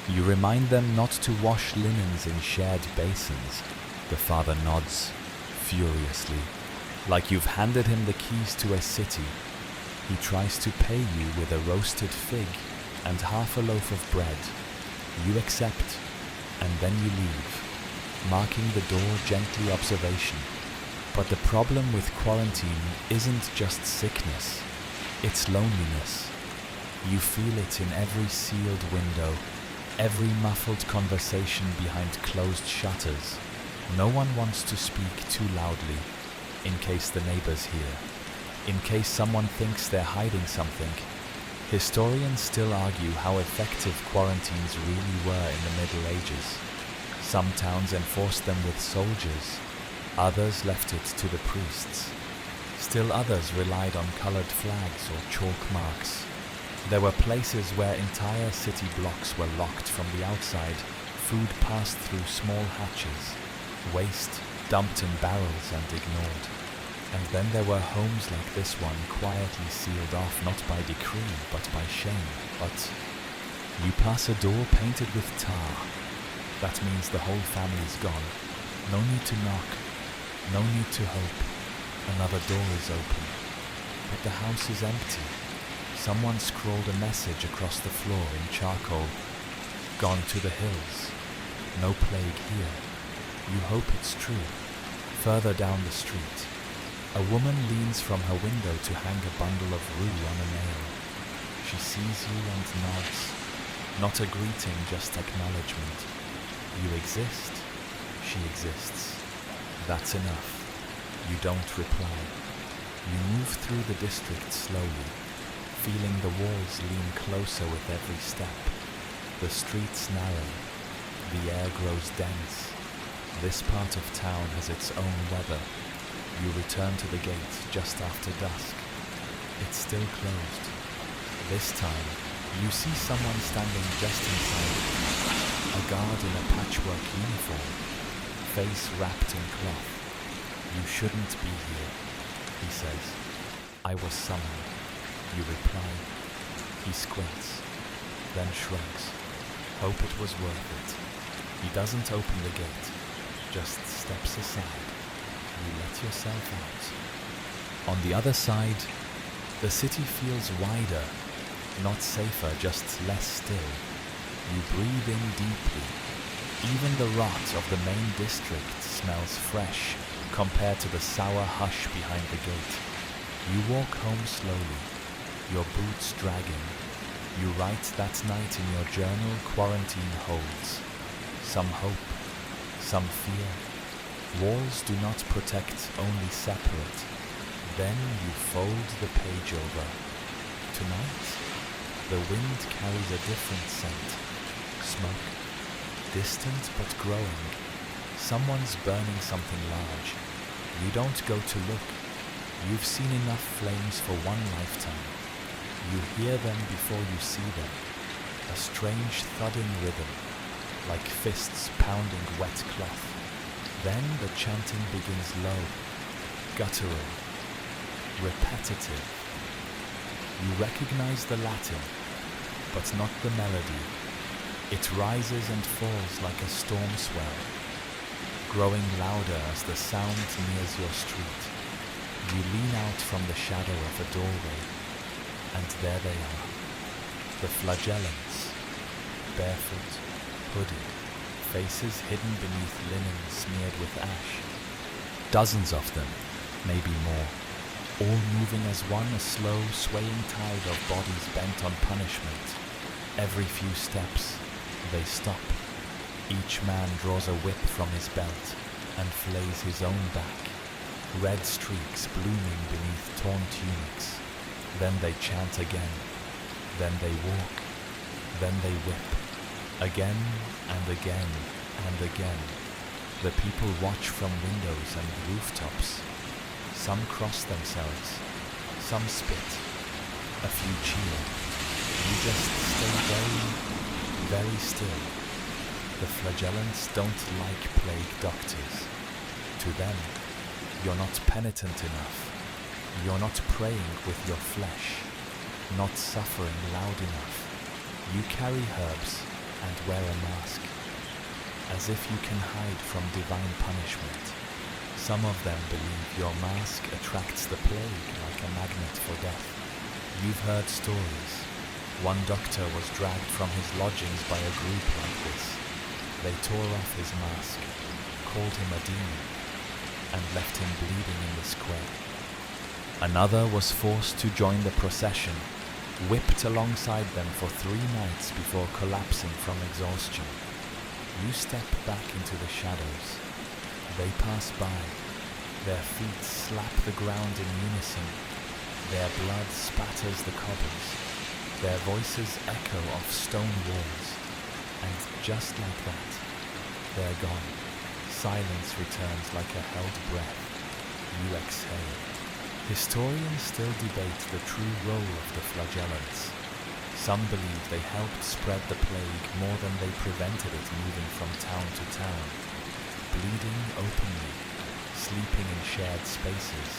You remind them not to wash linens in shared basins. The father nods, furiously, like you've handed him the keys to a city. He tries to pay you with a roasted fig and half a loaf of bread. You accept, and then you leave, marking the door gently observation. But the problem with quarantine isn't just sickness, it's loneliness. You feel it in every sealed window, every muffled conversation behind closed shutters. No one wants to speak too loudly, in case the neighbors hear, in case someone thinks they're hiding something. Historians still argue how effective quarantines really were in the Middle Ages. Some towns enforced them with soldiers, others left it to the priests. Still others relied on colored flags or chalk marks. There were places where entire city blocks were locked from the outside, food passed through small hatches, waste dumped in barrels and ignored. And then there were homes like this one, quietly sealed off not by decree but by shame. But you pass a door painted with tar. That means the whole family's gone. No need to knock, no need to hope. Another door is open, but the house is empty. Someone scrawled a message across the floor in charcoal. Gone to the hills. No plague here. You hope it's true. Further down the street, a woman leans from her window to hang a bundle of rue on a nail. She sees you and nods. Not a greeting, just acknowledgement. You exist. She exists. That's enough. You don't reply. You move through the district slowly, feeling the walls lean closer with every step. The streets narrow. The air grows dense. This part of town has its own weather. You return to the gate just after dusk. It's still closed. This time, you see someone standing just inside it. A guard in a patchwork uniform, face wrapped in cloth. You shouldn't be here, he says. I was summoned. You reply. He squints, then shrugs. Hope it was worth it. He doesn't open the gate, just steps aside. You let yourself out. On the other side, the city feels wider, not safer, just less still. You breathe in deeply. Even the rot of the main district smells fresh compared to the sour hush behind the gate. You walk home slowly, your boots dragging. You write that night in your journal quarantine holds. Some hope, some fear. Walls do not protect, only separate. Then you fold the page over. Tonight, the wind carries a different scent. Smoke, distant but growing. Someone's burning something large. You don't go to look. You've seen enough flames for one lifetime. You hear them before you see them. A strange thudding rhythm, like fists pounding wet cloth. Then the chanting begins low, guttural, repetitive. You recognize the Latin, but not the melody. It rises and falls like a storm swell, growing louder as the sound nears your street. You lean out from the shadow of a doorway, and there they are, the flagellants, barefoot, hooded, faces hidden beneath linen smeared with ash. Dozens of them, maybe more, all moving as one, a slow, swaying tide of bodies bent on punishment. Every few steps, they stop. Each man draws a whip from his belt and flays his own back, red streaks blooming beneath torn tunics. Then they chant again, then they walk, then they whip, again and again and again. The people watch from windows and rooftops. Some cross themselves, some spit, a few cheer. You just stay very, very still. The flagellants don't like plague doctors. To them, you're not penitent enough. You're not praying with your flesh, not suffering loud enough. You carry herbs and wear a mask, as if you can hide from divine punishment. Some of them believe your mask attracts the plague like a magnet for death. You've heard stories. One doctor was dragged from his lodgings by a group like this. They tore off his mask, called him a demon, and left him bleeding in the square. Another was forced to join the procession, whipped alongside them for 3 nights before collapsing from exhaustion. You step back into the shadows. They pass by. Their feet slap the ground in unison. Their blood spatters the cobbles. Their voices echo off stone walls. And just like that, they're gone. Silence returns like a held breath. You exhale. Historians still debate the true role of the flagellants. Some believe they helped spread the plague more than they prevented it moving from town to town, bleeding openly, sleeping in shared spaces.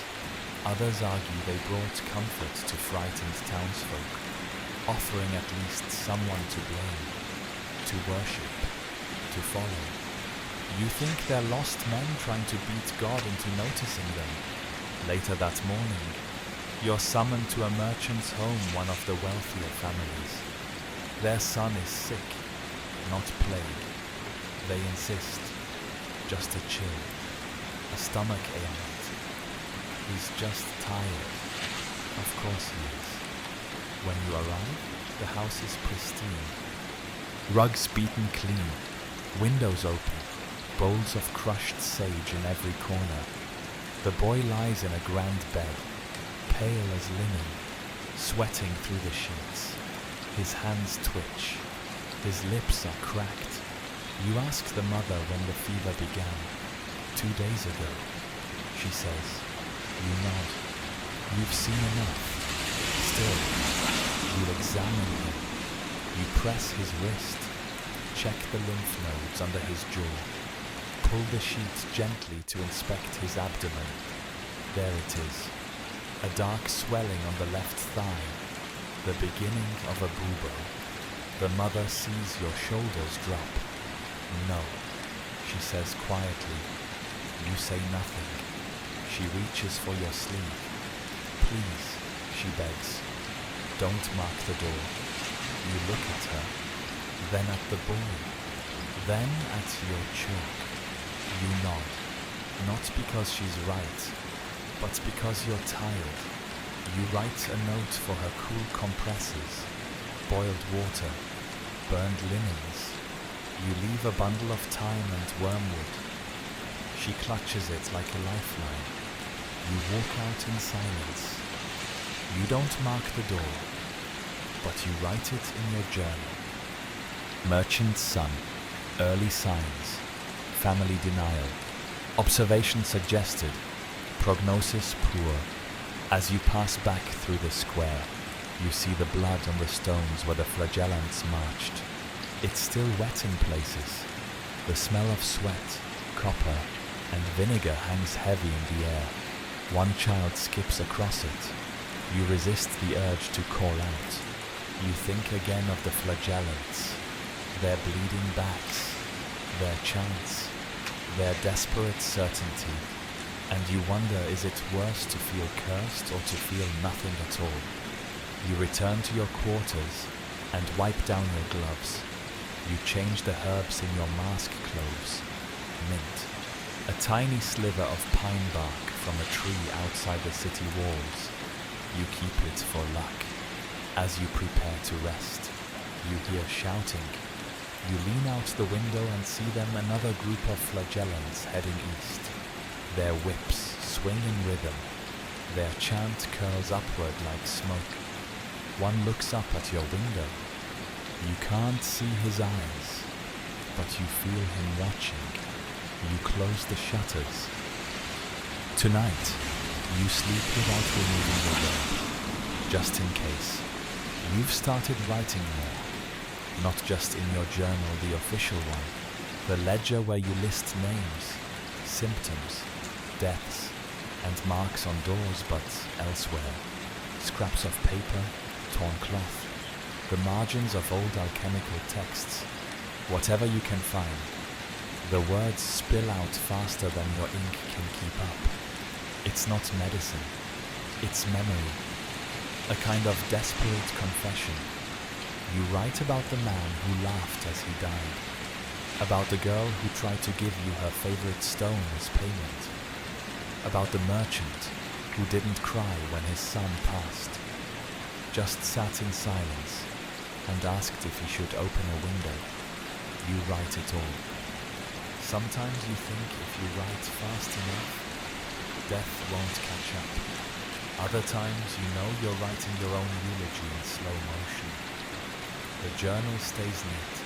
Others argue they brought comfort to frightened townsfolk, offering at least someone to blame, to worship, to follow. You think they're lost men trying to beat God into noticing them. Later that morning, you're summoned to a merchant's home, one of the wealthier families. Their son is sick, not plague. They insist, just a chill, a stomach ailment. He's just tired. Of course he is. When you arrive, the house is pristine. Rugs beaten clean, windows open, bowls of crushed sage in every corner. The boy lies in a grand bed, pale as linen, sweating through the sheets. His hands twitch. His lips are cracked. You ask the mother when the fever began. 2 days ago, she says. You nod. You've seen enough. Still, you examine him. You press his wrist. Check the lymph nodes under his jaw. Pull the sheet gently to inspect his abdomen. There it is. A dark swelling on the left thigh. The beginning of a bubo. The mother sees your shoulders drop. No, she says quietly. You say nothing. She reaches for your sleeve. Please, she begs. Don't mark the door. You look at her, then at the boy, then at your chalk. You nod, not because she's right, but because you're tired. You write a note for her cool compresses, boiled water, burned linens. You leave a bundle of thyme and wormwood. She clutches it like a lifeline. You walk out in silence. You don't mark the door, but you write it in your journal. Merchant's son, early signs, family denial, observation suggested, prognosis poor. As you pass back through the square, you see the blood on the stones where the flagellants marched. It's still wet in places. The smell of sweat, copper, and vinegar hangs heavy in the air. One child skips across it. You resist the urge to call out. You think again of the flagellants, their bleeding backs, their chants, their desperate certainty, and you wonder, is it worse to feel cursed or to feel nothing at all? You return to your quarters and wipe down your gloves. You change the herbs in your mask cloves. Mint, a tiny sliver of pine bark from a tree outside the city walls. You keep it for luck. As you prepare to rest, you hear shouting. You lean out the window and see them, another group of flagellants heading east. Their whips swing in rhythm. Their chant curls upward like smoke. One looks up at your window. You can't see his eyes, but you feel him watching. You close the shutters. Tonight, you sleep without removing the robe, just in case. You've started writing more, not just in your journal, the official one, the ledger where you list names, symptoms, deaths, and marks on doors, but elsewhere. Scraps of paper, torn cloth, the margins of old alchemical texts, whatever you can find. The words spill out faster than your ink can keep up. It's not medicine, it's memory, a kind of desperate confession. You write about the man who laughed as he died, about the girl who tried to give you her favorite stone as payment, about the merchant who didn't cry when his son passed, just sat in silence and asked if he should open a window. You write it all. Sometimes you think if you write fast enough, death won't catch up. Other times you know you're writing your own eulogy in slow motion. The journal stays neat.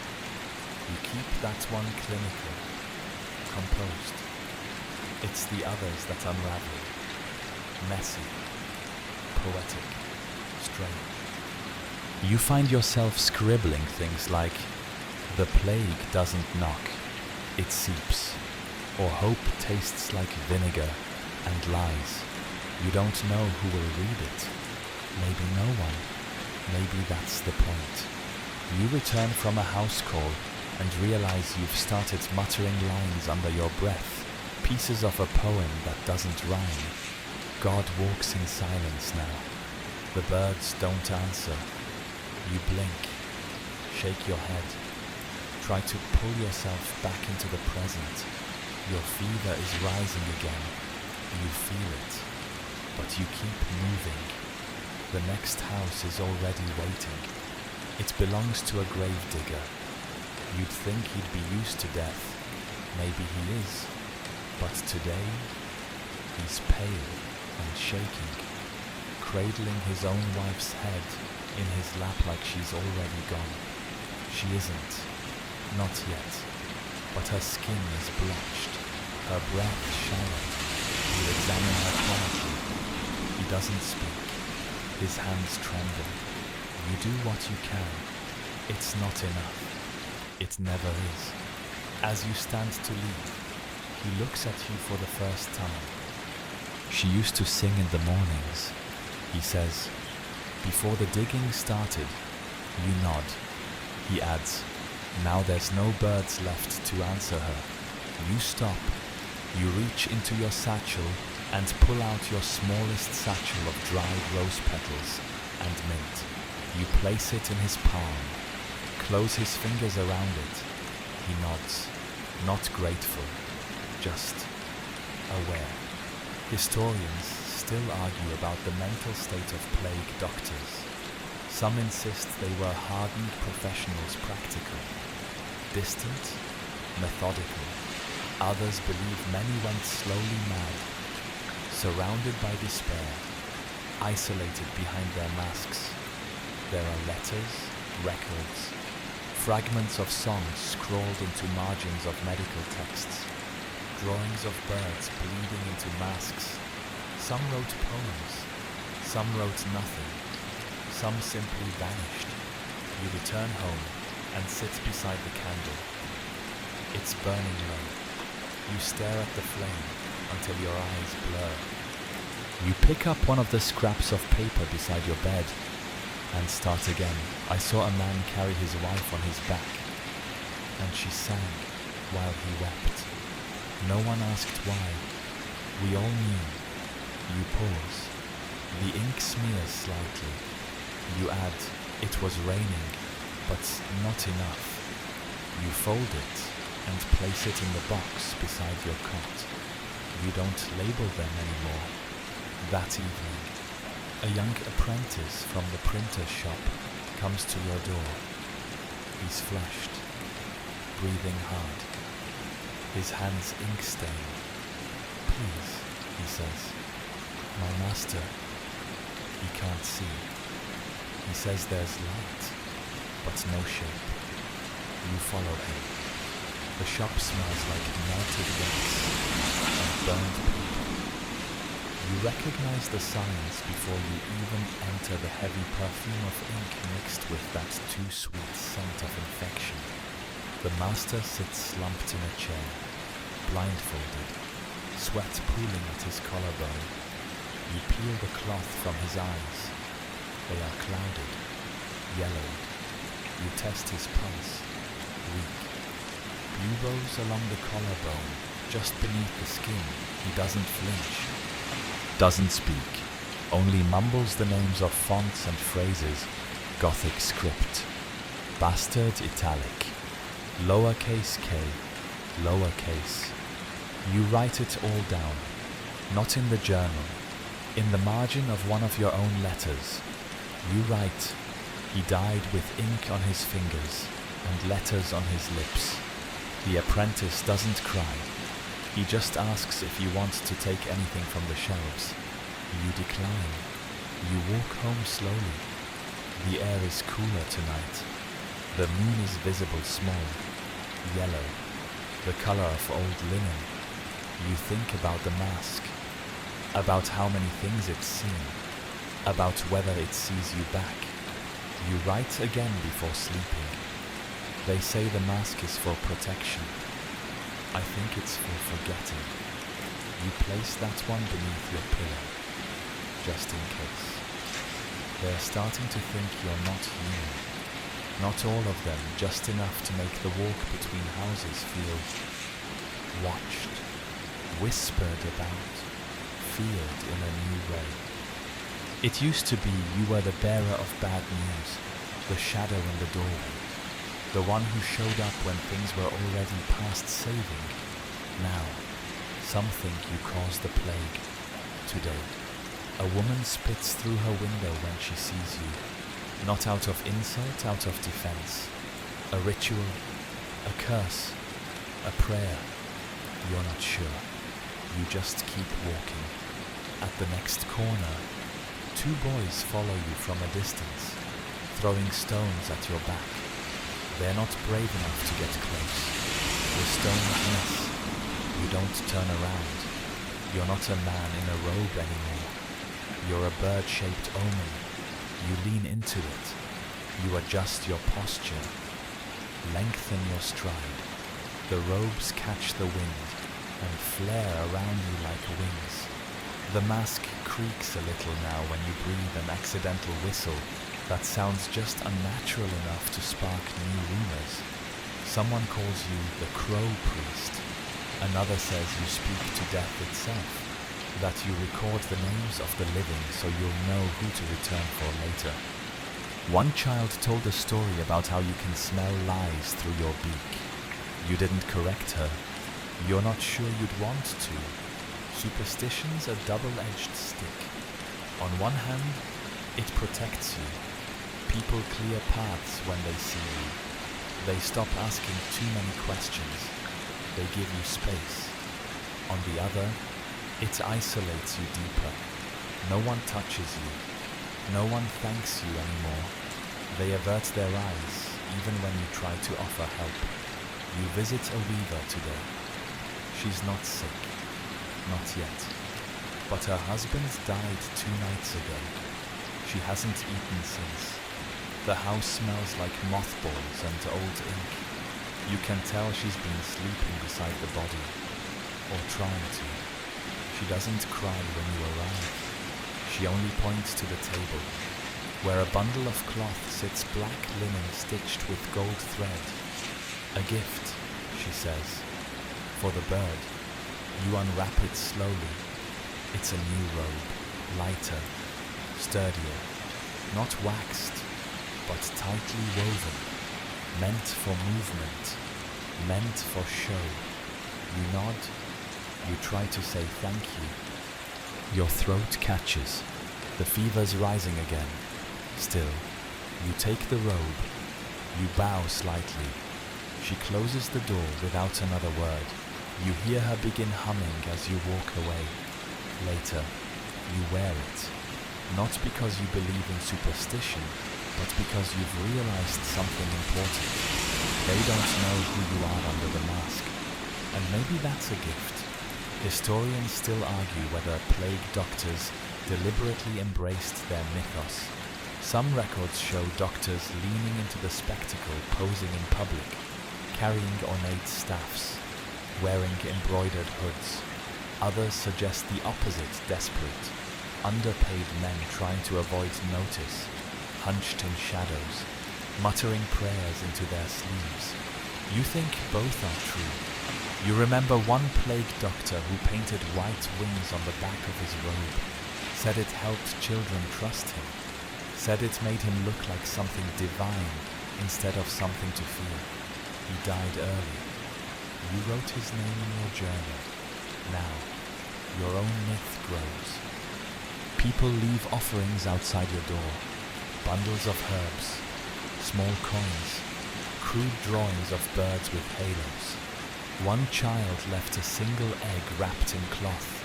You keep that one clinical, composed. It's the others that unravel. Messy, poetic, strange. You find yourself scribbling things like, "The plague doesn't knock, it seeps," or "Hope tastes like vinegar and lies." You don't know who will read it. Maybe no one. Maybe that's the point. You return from a house call and realize you've started muttering lines under your breath, pieces of a poem that doesn't rhyme. God walks in silence now. The birds don't answer. You blink, shake your head, try to pull yourself back into the present. Your fever is rising again. You feel it, but you keep moving. The next house is already waiting. It belongs to a gravedigger. You'd think he'd be used to death. Maybe he is. But today, he's pale and shaking, cradling his own wife's head in his lap like she's already gone. She isn't. Not yet. But her skin is blotched, her breath shallow. You examine her quietly. He doesn't speak. His hands tremble. You do what you can. It's not enough. It never is. As you stand to leave, he looks at you for the first time. She used to sing in the mornings. He says, "Before the digging started." You nod. He adds, "Now there's no birds left to answer her." You stop. You reach into your satchel and pull out your smallest satchel of dried rose petals and mint. You place it in his palm, close his fingers around it. He nods, not grateful, just aware. Historians still argue about the mental state of plague doctors. Some insist they were hardened professionals, practical, distant, methodical. Others believe many went slowly mad, surrounded by despair, isolated behind their masks. There are letters, records, fragments of songs scrawled into margins of medical texts, drawings of birds bleeding into masks. Some wrote poems, some wrote nothing, some simply vanished. You return home and sit beside the candle. It's burning low. You stare at the flame until your eyes blur. You pick up one of the scraps of paper beside your bed and start again. I saw a man carry his wife on his back, and she sang while he wept. No one asked why. We all knew. You pause. The ink smears slightly. You add, "It was raining, but not enough." You fold it and place it in the box beside your cot. You don't label them anymore. That evening, a young apprentice from the printer's shop comes to your door. He's flushed, breathing hard, his hands ink-stained. "Please," he says, "my master." He can't see. He says there's light, but no shape. You follow him. The shop smells like melted wax and burned paper. You recognize the signs before you even enter the heavy perfume of ink mixed with that too sweet scent of infection. The master sits slumped in a chair, blindfolded, sweat pooling at his collarbone. You peel the cloth from his eyes. They are clouded, yellowed. You test his pulse, weak. Buboes along the collarbone, just beneath the skin. He doesn't flinch, doesn't speak, only mumbles the names of fonts and phrases, Gothic script, bastard italic, lowercase k, lowercase. You write it all down, not in the journal, in the margin of one of your own letters. You write, "He died with ink on his fingers and letters on his lips." The apprentice doesn't cry. He just asks if you want to take anything from the shelves. You decline. You walk home slowly. The air is cooler tonight. The moon is visible small, yellow, the color of old linen. You think about the mask, about how many things it's seen, about whether it sees you back. You write again before sleeping. They say the mask is for protection. I think it's for forgetting. You place that one beneath your pillow, just in case. They're starting to think you're not human. Not all of them, just enough to make the walk between houses feel watched, whispered about, feared in a new way. It used to be you were the bearer of bad news, the shadow in the doorway, the one who showed up when things were already past saving. Now, some think you caused the plague. Today, a woman spits through her window when she sees you, not out of insult, out of defense. A ritual, a curse, a prayer. You're not sure. You just keep walking. At the next corner, two boys follow you from a distance, throwing stones at your back. They're not brave enough to get close. The stones miss. You don't turn around. You're not a man in a robe anymore. You're a bird-shaped omen. You lean into it. You adjust your posture. Lengthen your stride. The robes catch the wind and flare around you like wings. The mask creaks a little now when you breathe an accidental whistle that sounds just unnatural enough to spark new rumors. Someone calls you the Crow Priest. Another says you speak to death itself, that you record the names of the living so you'll know who to return for later. One child told a story about how you can smell lies through your beak. You didn't correct her. You're not sure you'd want to. Superstition's a double-edged stick. On one hand, it protects you. People clear paths when they see you. They stop asking too many questions. They give you space. On the other, it isolates you deeper. No one touches you. No one thanks you anymore. They avert their eyes, even when you try to offer help. You visit a weaver today. She's not sick. Not yet. But her husband died 2 nights ago. She hasn't eaten since. The house smells like mothballs and old ink. You can tell she's been sleeping beside the body, or trying to. She doesn't cry when you arrive. She only points to the table, where a bundle of cloth sits, black linen stitched with gold thread. A gift, she says, for the bird. You unwrap it slowly. It's a new robe, lighter, sturdier, not waxed, but tightly woven, meant for movement, meant for show. You nod, you try to say thank you. Your throat catches, the fever's rising again. Still, you take the robe, you bow slightly. She closes the door without another word. You hear her begin humming as you walk away. Later, you wear it, not because you believe in superstition, but because you've realized something important. They don't know who you are under the mask, and maybe that's a gift. Historians still argue whether plague doctors deliberately embraced their mythos. Some records show doctors leaning into the spectacle, posing in public, carrying ornate staffs, wearing embroidered hoods. Others suggest the opposite, desperate, underpaid men trying to avoid notice, hunched in shadows, muttering prayers into their sleeves. You think both are true. You remember one plague doctor who painted white wings on the back of his robe, said it helped children trust him, said it made him look like something divine instead of something to fear. He died early. You wrote his name in your journal. Now, your own myth grows. People leave offerings outside your door, bundles of herbs, small coins, crude drawings of birds with halos. One child left a single egg wrapped in cloth.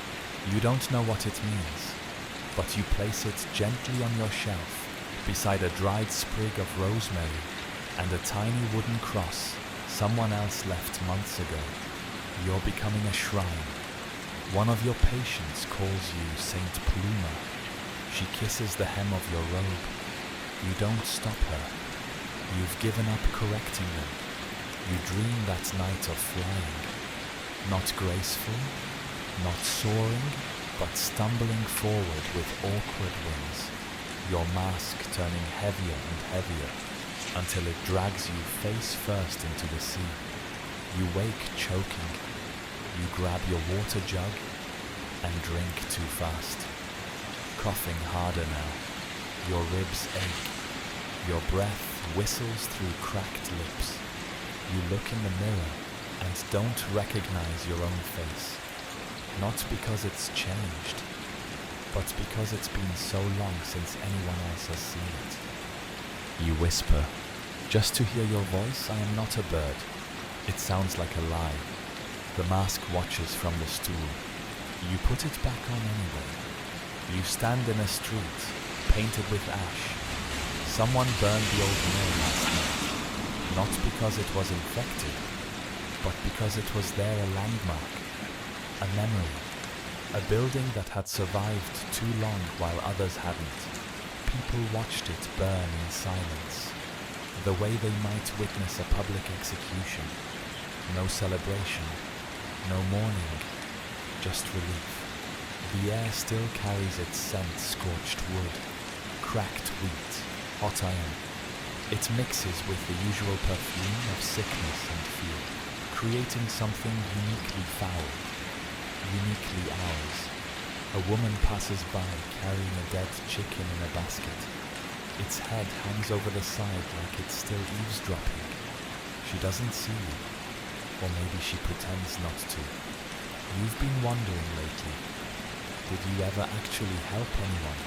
You don't know what it means, but you place it gently on your shelf, beside a dried sprig of rosemary and a tiny wooden cross someone else left months ago. You're becoming a shrine. One of your patients calls you Saint Pluma. She kisses the hem of your robe. You don't stop her. You've given up correcting them. You dream that night of flying, not graceful, not soaring, but stumbling forward with awkward wings, your mask turning heavier and heavier until it drags you face first into the sea. You wake choking. You grab your water jug and drink too fast, coughing harder now. Your ribs ache. Your breath whistles through cracked lips. You look in the mirror and don't recognize your own face. Not because it's changed, but because it's been so long since anyone else has seen it. You whisper, "Just to hear your voice, I am not a bird." It sounds like a lie. The mask watches from the stool. You put it back on anyway. You stand in a street, painted with ash. Someone burned the old mill last night, not because it was infected, but because it was there a landmark, a memory, a building that had survived too long while others hadn't. People watched it burn in silence, the way they might witness a public execution. No celebration, no mourning, just relief. The air still carries its scent: scorched wood, cracked wheat, hot iron. It mixes with the usual perfume of sickness and fear, creating something uniquely foul, uniquely ours. A woman passes by carrying a dead chicken in a basket. Its head hangs over the side like it's still eavesdropping. She doesn't see you, or maybe she pretends not to. You've been wondering lately, did you ever actually help anyone?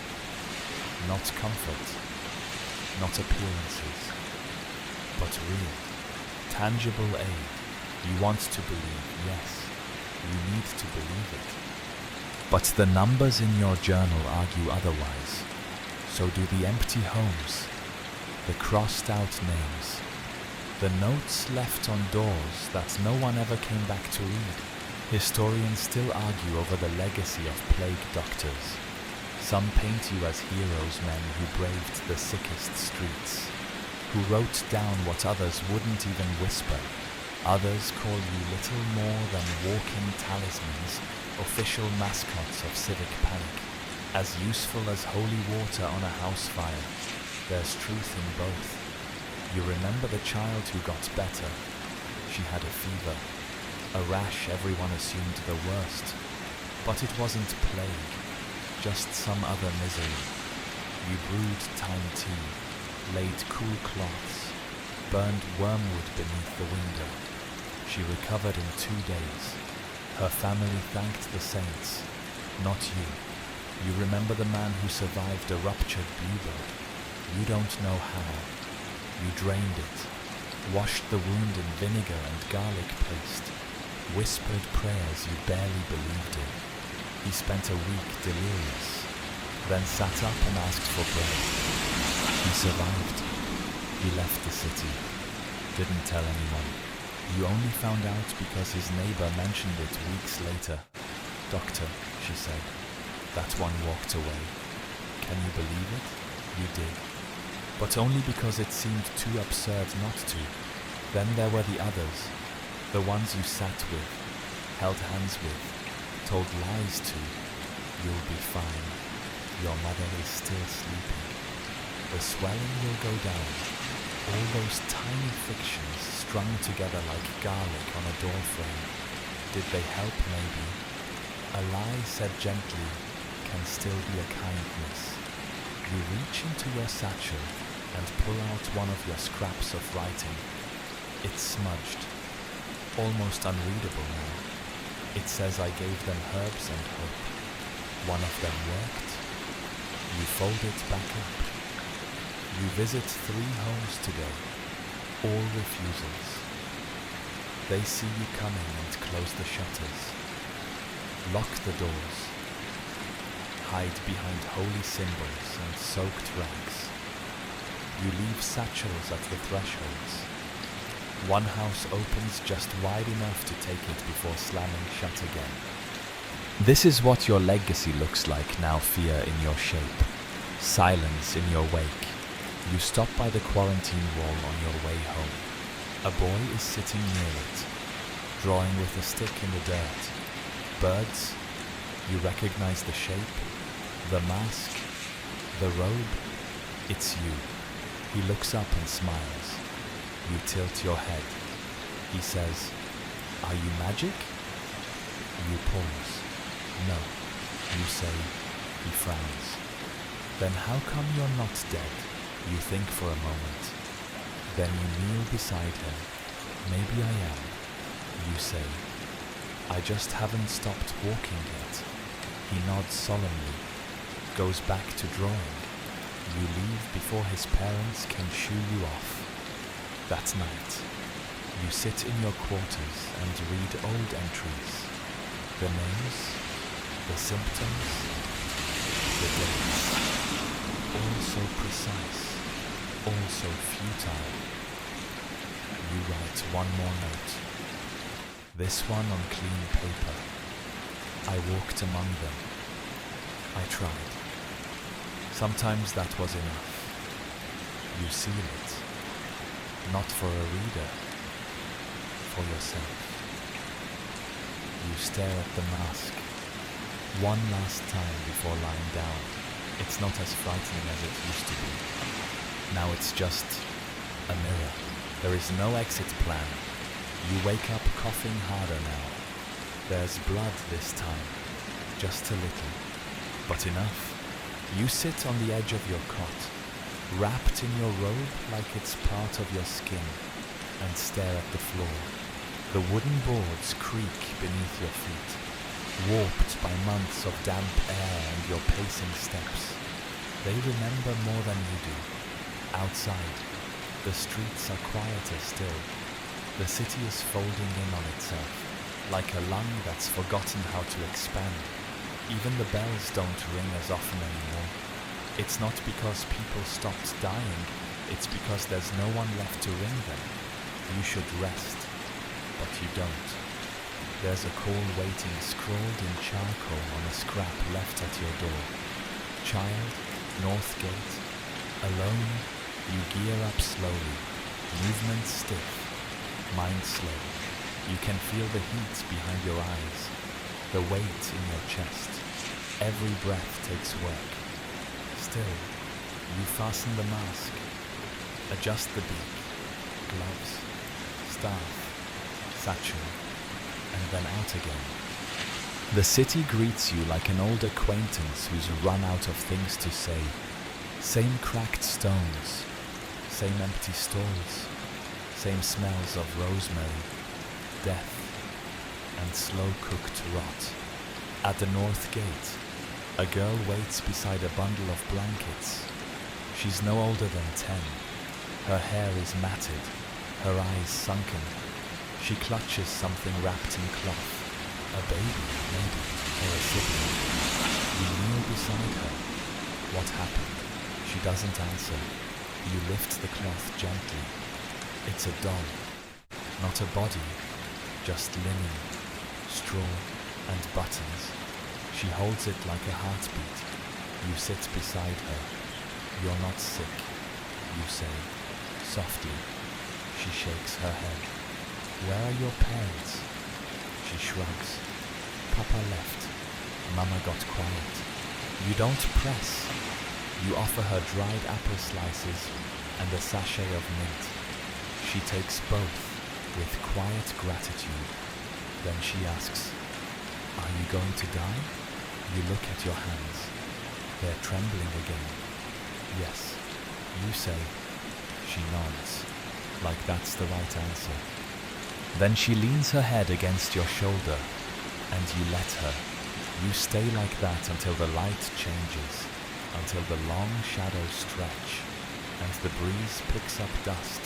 Not comfort, not appearances, but real, tangible aid. You want to believe, yes, you need to believe it. But the numbers in your journal argue otherwise. So do the empty homes, the crossed out names, the notes left on doors that no one ever came back to read. Historians still argue over the legacy of plague doctors. Some paint you as heroes, men who braved the sickest streets, who wrote down what others wouldn't even whisper. Others call you little more than walking talismans, official mascots of civic panic, as useful as holy water on a house fire. There's truth in both. You remember the child who got better. She had a fever, a rash everyone assumed the worst. But it wasn't plague, just some other misery. You brewed thyme tea, laid cool cloths, burned wormwood beneath the window. She recovered in 2 days. Her family thanked the saints, not you. You remember the man who survived a ruptured bubo. You don't know how. You drained it, washed the wound in vinegar and garlic paste, whispered prayers you barely believed in. He spent a week delirious, then sat up and asked for bread. He survived. He left the city, didn't tell anyone. You only found out because his neighbor mentioned it weeks later. "Doctor," she said, "that one walked away." Can you believe it? You did. But only because it seemed too absurd not to. Then there were the others, the ones you sat with, held hands with, told lies to. "You'll be fine. Your mother is still sleeping. The swelling will go down." All those tiny fictions strung together like garlic on a door frame. Did they help? Maybe. A lie said gently can still be a kindness. You reach into your satchel and pull out one of your scraps of writing. It's smudged, almost unreadable now. It says I gave them herbs and hope. One of them worked. You fold it back up. You visit 3 homes today, all refusals. They see you coming and close the shutters. Lock the doors. Hide behind holy symbols and soaked rags. You leave satchels at the thresholds. One house opens just wide enough to take it before slamming shut again. This is what your legacy looks like now, fear in your shape, silence in your wake. You stop by the quarantine wall on your way home. A boy is sitting near it, drawing with a stick in the dirt. Birds, you recognize the shape, the mask, the robe. It's you. He looks up and smiles. You tilt your head. He says, "Are you magic?" You pause. "No," you say. He frowns. "Then how come you're not dead?" You think for a moment. Then you kneel beside him. "Maybe I am," you say. "I just haven't stopped walking yet." He nods solemnly, goes back to drawing. You leave before his parents can shoo you off. That night, you sit in your quarters and read old entries. The names, the symptoms, the dates. All so precise, all so futile. You write one more note. This one on clean paper. I walked among them. I tried. Sometimes that was enough. You seal it. Not for a reader, for yourself. You stare at the mask one last time before lying down. It's not as frightening as it used to be. Now it's just a mirror. There is no exit plan. You wake up coughing harder now. There's blood this time, just a little, but enough. You sit on the edge of your cot, wrapped in your robe like it's part of your skin, and stare at the floor. The wooden boards creak beneath your feet, warped by months of damp air and your pacing steps. They remember more than you do. Outside, the streets are quieter still. The city is folding in on itself, like a lung that's forgotten how to expand. Even the bells don't ring as often anymore. It's not because people stopped dying, it's because there's no one left to ring them. You should rest, but you don't. There's a call waiting scrawled in charcoal on a scrap left at your door. Child, North Gate, alone, you gear up slowly, movement stiff, mind slow. You can feel the heat behind your eyes, the weight in your chest. Every breath takes work. Still, you fasten the mask, adjust the beak, gloves, staff, satchel, and then out again. The city greets you like an old acquaintance who's run out of things to say. Same cracked stones, same empty stalls, same smells of rosemary, death, and slow-cooked rot. At the North Gate, a girl waits beside a bundle of blankets. She's no older than 10. Her hair is matted, her eyes sunken. She clutches something wrapped in cloth. A baby, maybe, or a sibling. You kneel beside her. What happened? She doesn't answer. You lift the cloth gently. It's a doll, not a body, just linen, straw, and buttons. She holds it like a heartbeat. You sit beside her. You're not sick, you say, softly. She shakes her head. Where are your parents? She shrugs. Papa left. Mama got quiet. You don't press. You offer her dried apple slices and a sachet of mint. She takes both with quiet gratitude. Then she asks, "Are you going to die?" You look at your hands. They're trembling again. Yes, you say. She nods, like that's the right answer. Then she leans her head against your shoulder, and you let her. You stay like that until the light changes, until the long shadows stretch, and the breeze picks up dust,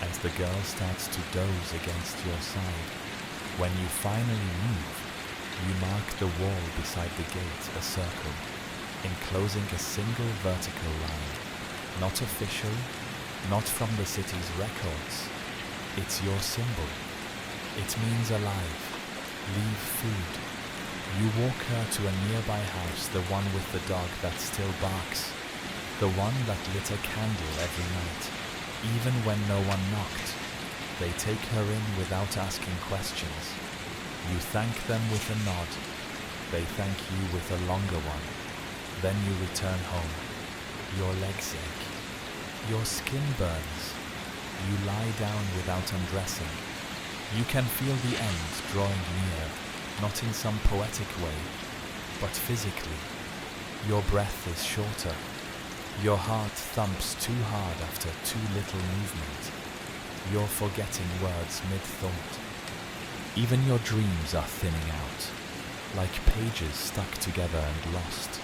as the girl starts to doze against your side. When you finally move, you mark the wall beside the gate a circle, enclosing a single vertical line. Not official, not from the city's records. It's your symbol. It means alive. Leave food. You walk her to a nearby house, the one with the dog that still barks. the one that lit a candle every night, even when no one knocked. They take her in without asking questions. You thank them with a nod. They thank you with a longer one. Then you return home. Your legs ache. Your skin burns. You lie down without undressing. You can feel the end drawing near, not in some poetic way, but physically. Your breath is shorter. Your heart thumps too hard after too little movement. You're forgetting words mid-thought. Even your dreams are thinning out, like pages stuck together and lost.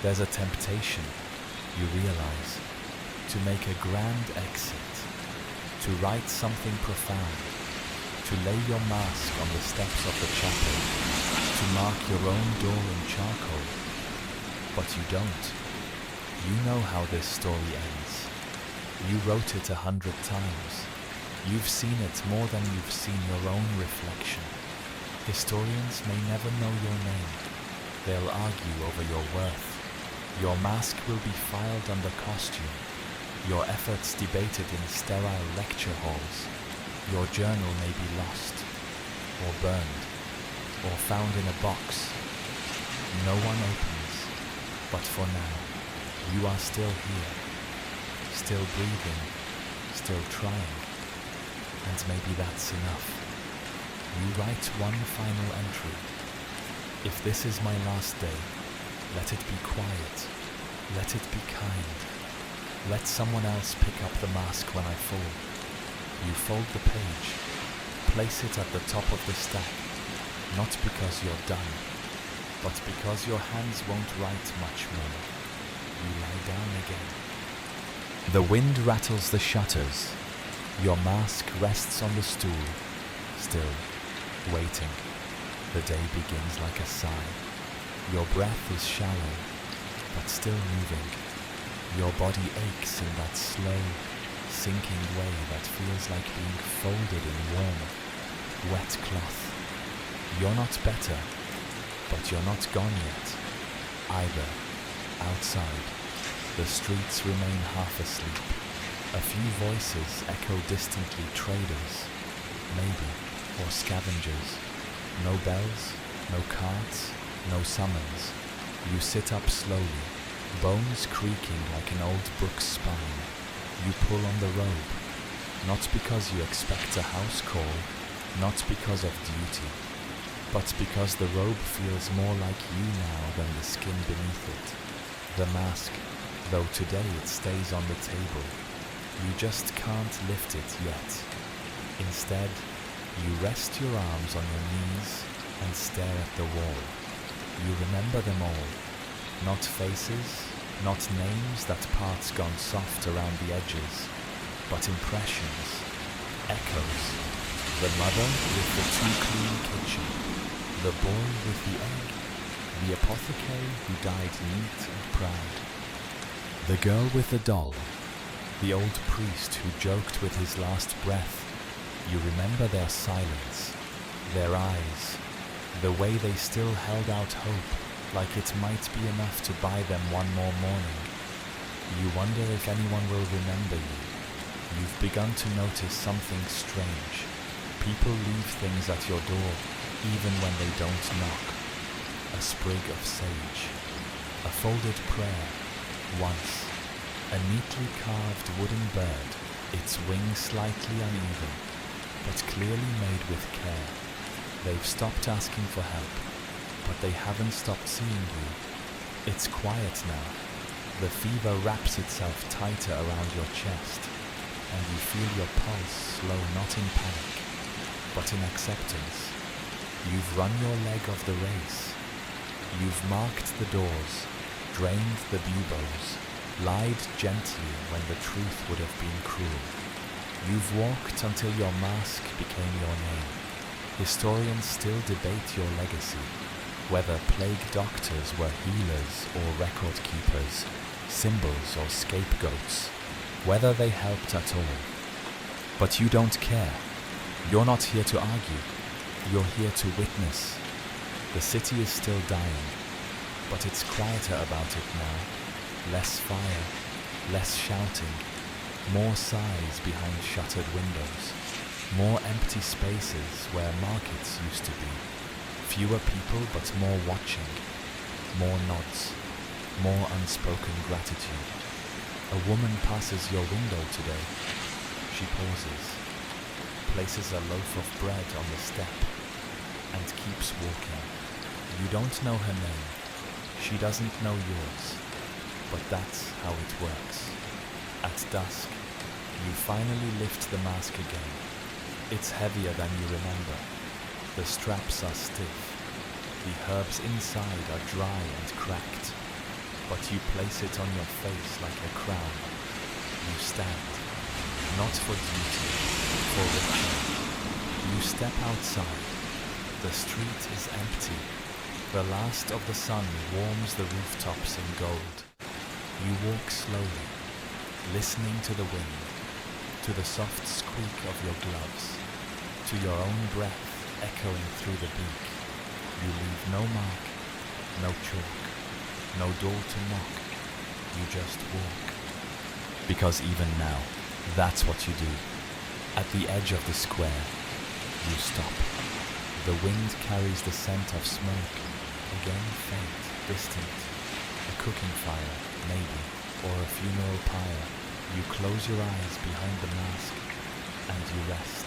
There's a temptation, you realize, to make a grand exit, to write something profound, to lay your mask on the steps of the chapel, to mark your own door in charcoal. But you don't. You know how this story ends. You wrote it 100 times. You've seen it more than you've seen your own reflection. Historians may never know your name. They'll argue over your worth. Your mask will be filed under costume. Your efforts debated in sterile lecture halls. Your journal may be lost, or burned, or found in a box. No one opens, but for now, you are still here, still breathing, still trying, and maybe that's enough. You write one final entry. If this is my last day, let it be quiet, let it be kind. Let someone else pick up the mask when I fall. You fold the page, place it at the top of the stack, not because you're done, but because your hands won't write much more. You lie down again. The wind rattles the shutters. Your mask rests on the stool, still, waiting. The day begins like a sigh. Your breath is shallow, but still moving. Your body aches in that slow, sinking way that feels like being folded in warm, wet cloth. You're not better, but you're not gone yet, either. Outside, the streets remain half asleep. A few voices echo distantly, traders, maybe, or scavengers. No bells, no carts, no summons. You sit up slowly, bones creaking like an old book's spine. You pull on the robe, not because you expect a house call, not because of duty, but because the robe feels more like you now than the skin beneath it. The mask, though today it stays on the table, you just can't lift it yet. Instead, you rest your arms on your knees and stare at the wall. You remember them all, not faces, not names that parts gone soft around the edges, but impressions, echoes. The mother with the too clean kitchen, the boy with the egg, the apothecary who died neat and proud, the girl with the doll, the old priest who joked with his last breath. You remember their silence, their eyes, the way they still held out hope, like it might be enough to buy them one more morning. You wonder if anyone will remember you. You've begun to notice something strange. People leave things at your door, even when they don't knock. A sprig of sage, a folded prayer, once, a neatly carved wooden bird, its wings slightly uneven, but clearly made with care. They've stopped asking for help, but they haven't stopped seeing you. It's quiet now. The fever wraps itself tighter around your chest, and you feel your pulse slow not in panic, but in acceptance. You've run your leg of the race. You've marked the doors, drained the buboes, lied gently when the truth would have been cruel. You've walked until your mask became your name. Historians still debate your legacy, whether plague doctors were healers or record keepers, symbols or scapegoats, whether they helped at all. But you don't care. You're not here to argue. You're here to witness. The city is still dying, but it's quieter about it now. less fire, less shouting, more sighs behind shuttered windows, more empty spaces where markets used to be, fewer people but more watching, more nods, more unspoken gratitude. A woman passes your window today. She pauses, places a loaf of bread on the step, and keeps walking. You don't know her name, she doesn't know yours, but that's how it works. At dusk, you finally lift the mask again. It's heavier than you remember. The straps are stiff. The herbs inside are dry and cracked, but you place it on your face like a crown. You stand, not for duty, for ritual. You step outside. The street is empty. The last of the sun warms the rooftops in gold. You walk slowly, listening to the wind, to the soft squeak of your gloves, to your own breath echoing through the beak. You leave no mark, no chalk, no door to knock. You just walk. Because even now, that's what you do. At the edge of the square, you stop. The wind carries the scent of smoke, again faint, distant. A cooking fire, maybe, or a funeral pyre. You close your eyes behind the mask, and you rest.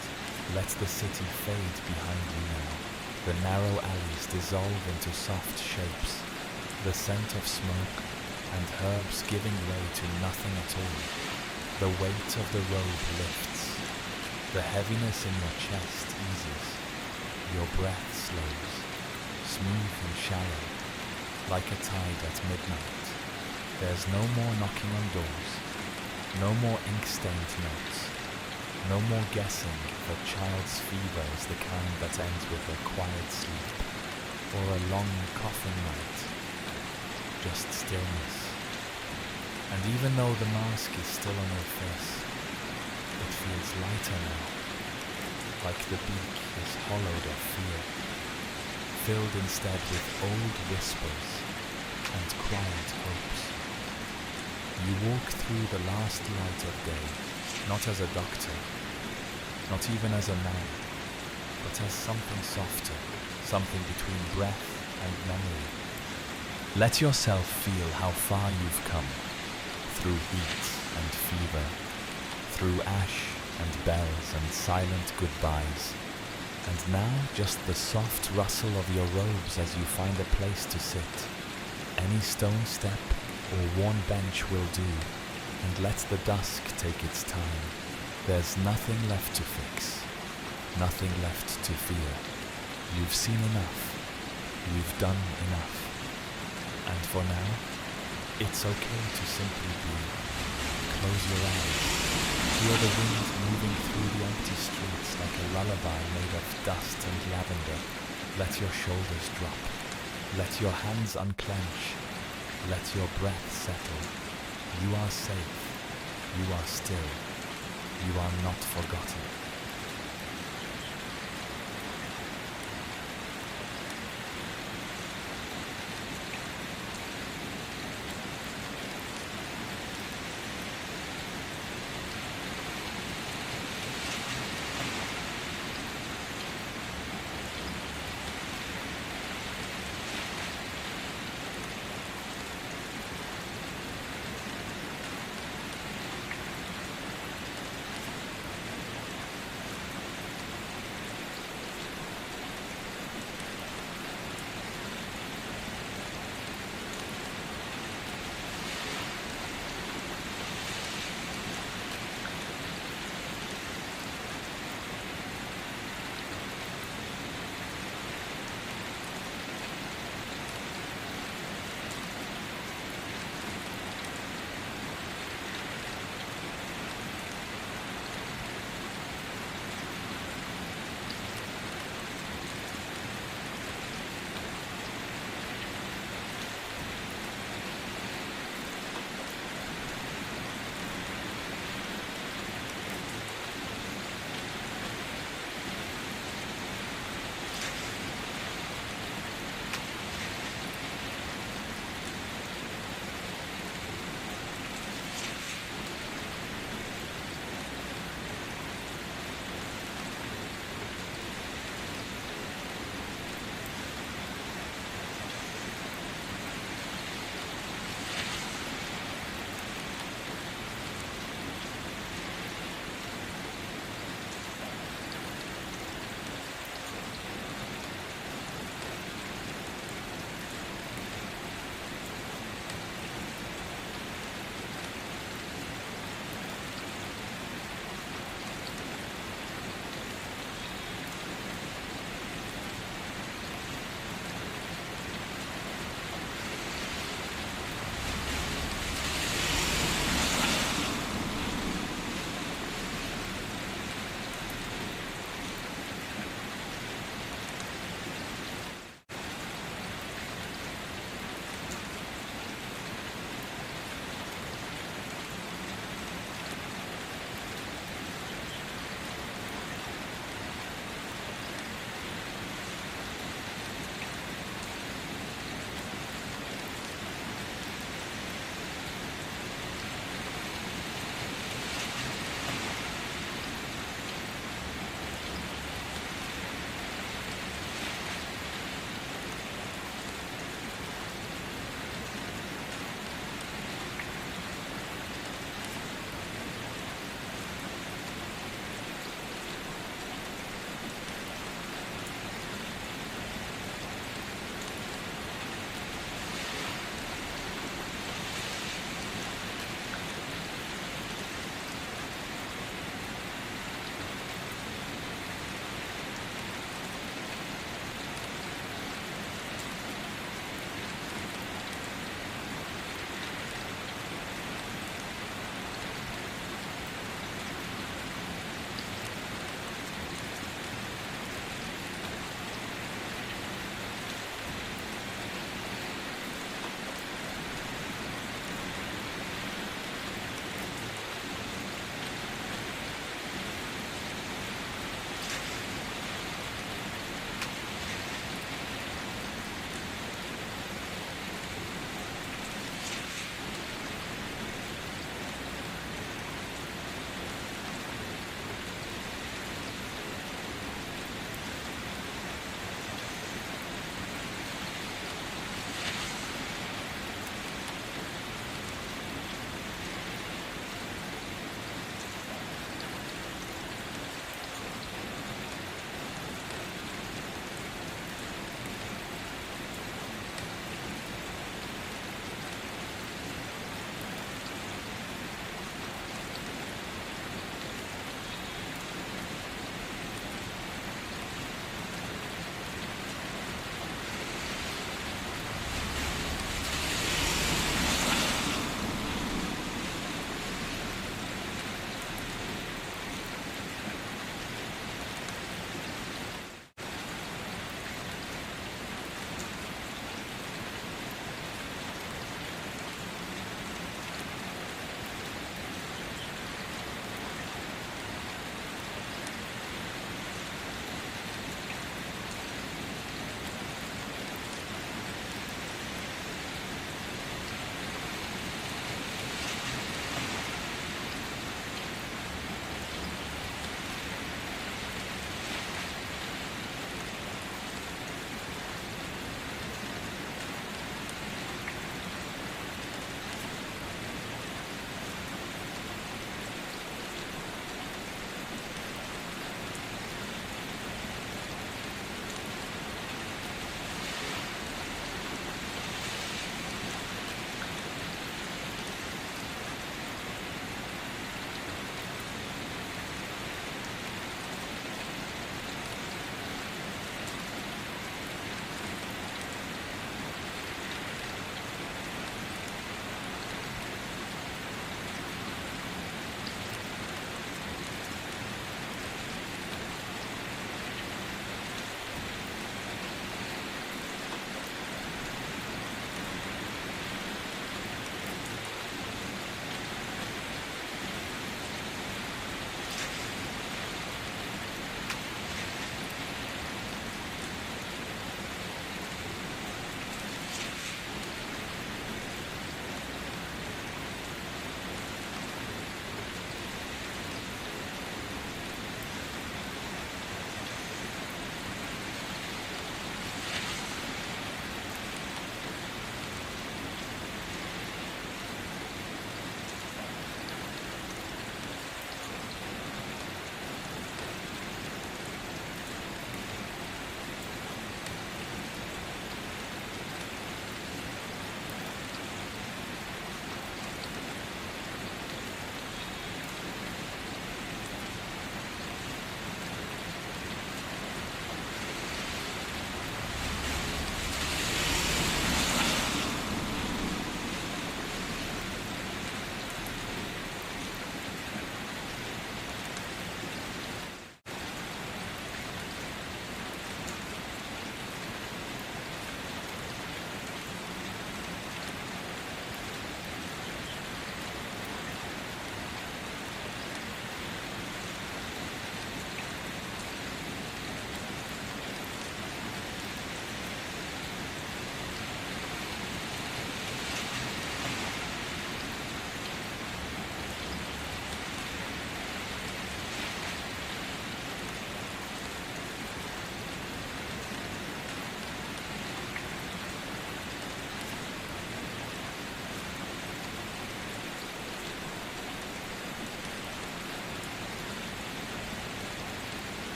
Let the city fade behind you now. The narrow alleys dissolve into soft shapes. The scent of smoke and herbs giving way to nothing at all. The weight of the robe lifts. The heaviness in your chest eases. Your breath slows, smooth and shallow, like a tide at midnight. There's no more knocking on doors, no more ink-stained notes, no more guessing that child's fever is the kind that ends with a quiet sleep, or a long coughing night. Just stillness. And even though the mask is still on your face, it feels lighter now, like the beak is hollowed of fear, filled instead with old whispers and quiet hopes. You walk through the last light of day, not as a doctor, not even as a man, but as something softer, something between breath and memory. Let yourself feel how far you've come, through heat and fever, through ash and bells and silent goodbyes, and now just the soft rustle of your robes as you find a place to sit. Any stone step or worn bench will do, and let the dusk take its time. There's nothing left to fix, nothing left to fear. You've seen enough, you've done enough, and for now, it's okay to simply be. Close your eyes, hear the wind moving through the empty streets like a lullaby made of dust and lavender. Let your shoulders drop, let your hands unclench, let your breath settle. You are safe, you are still, you are not forgotten.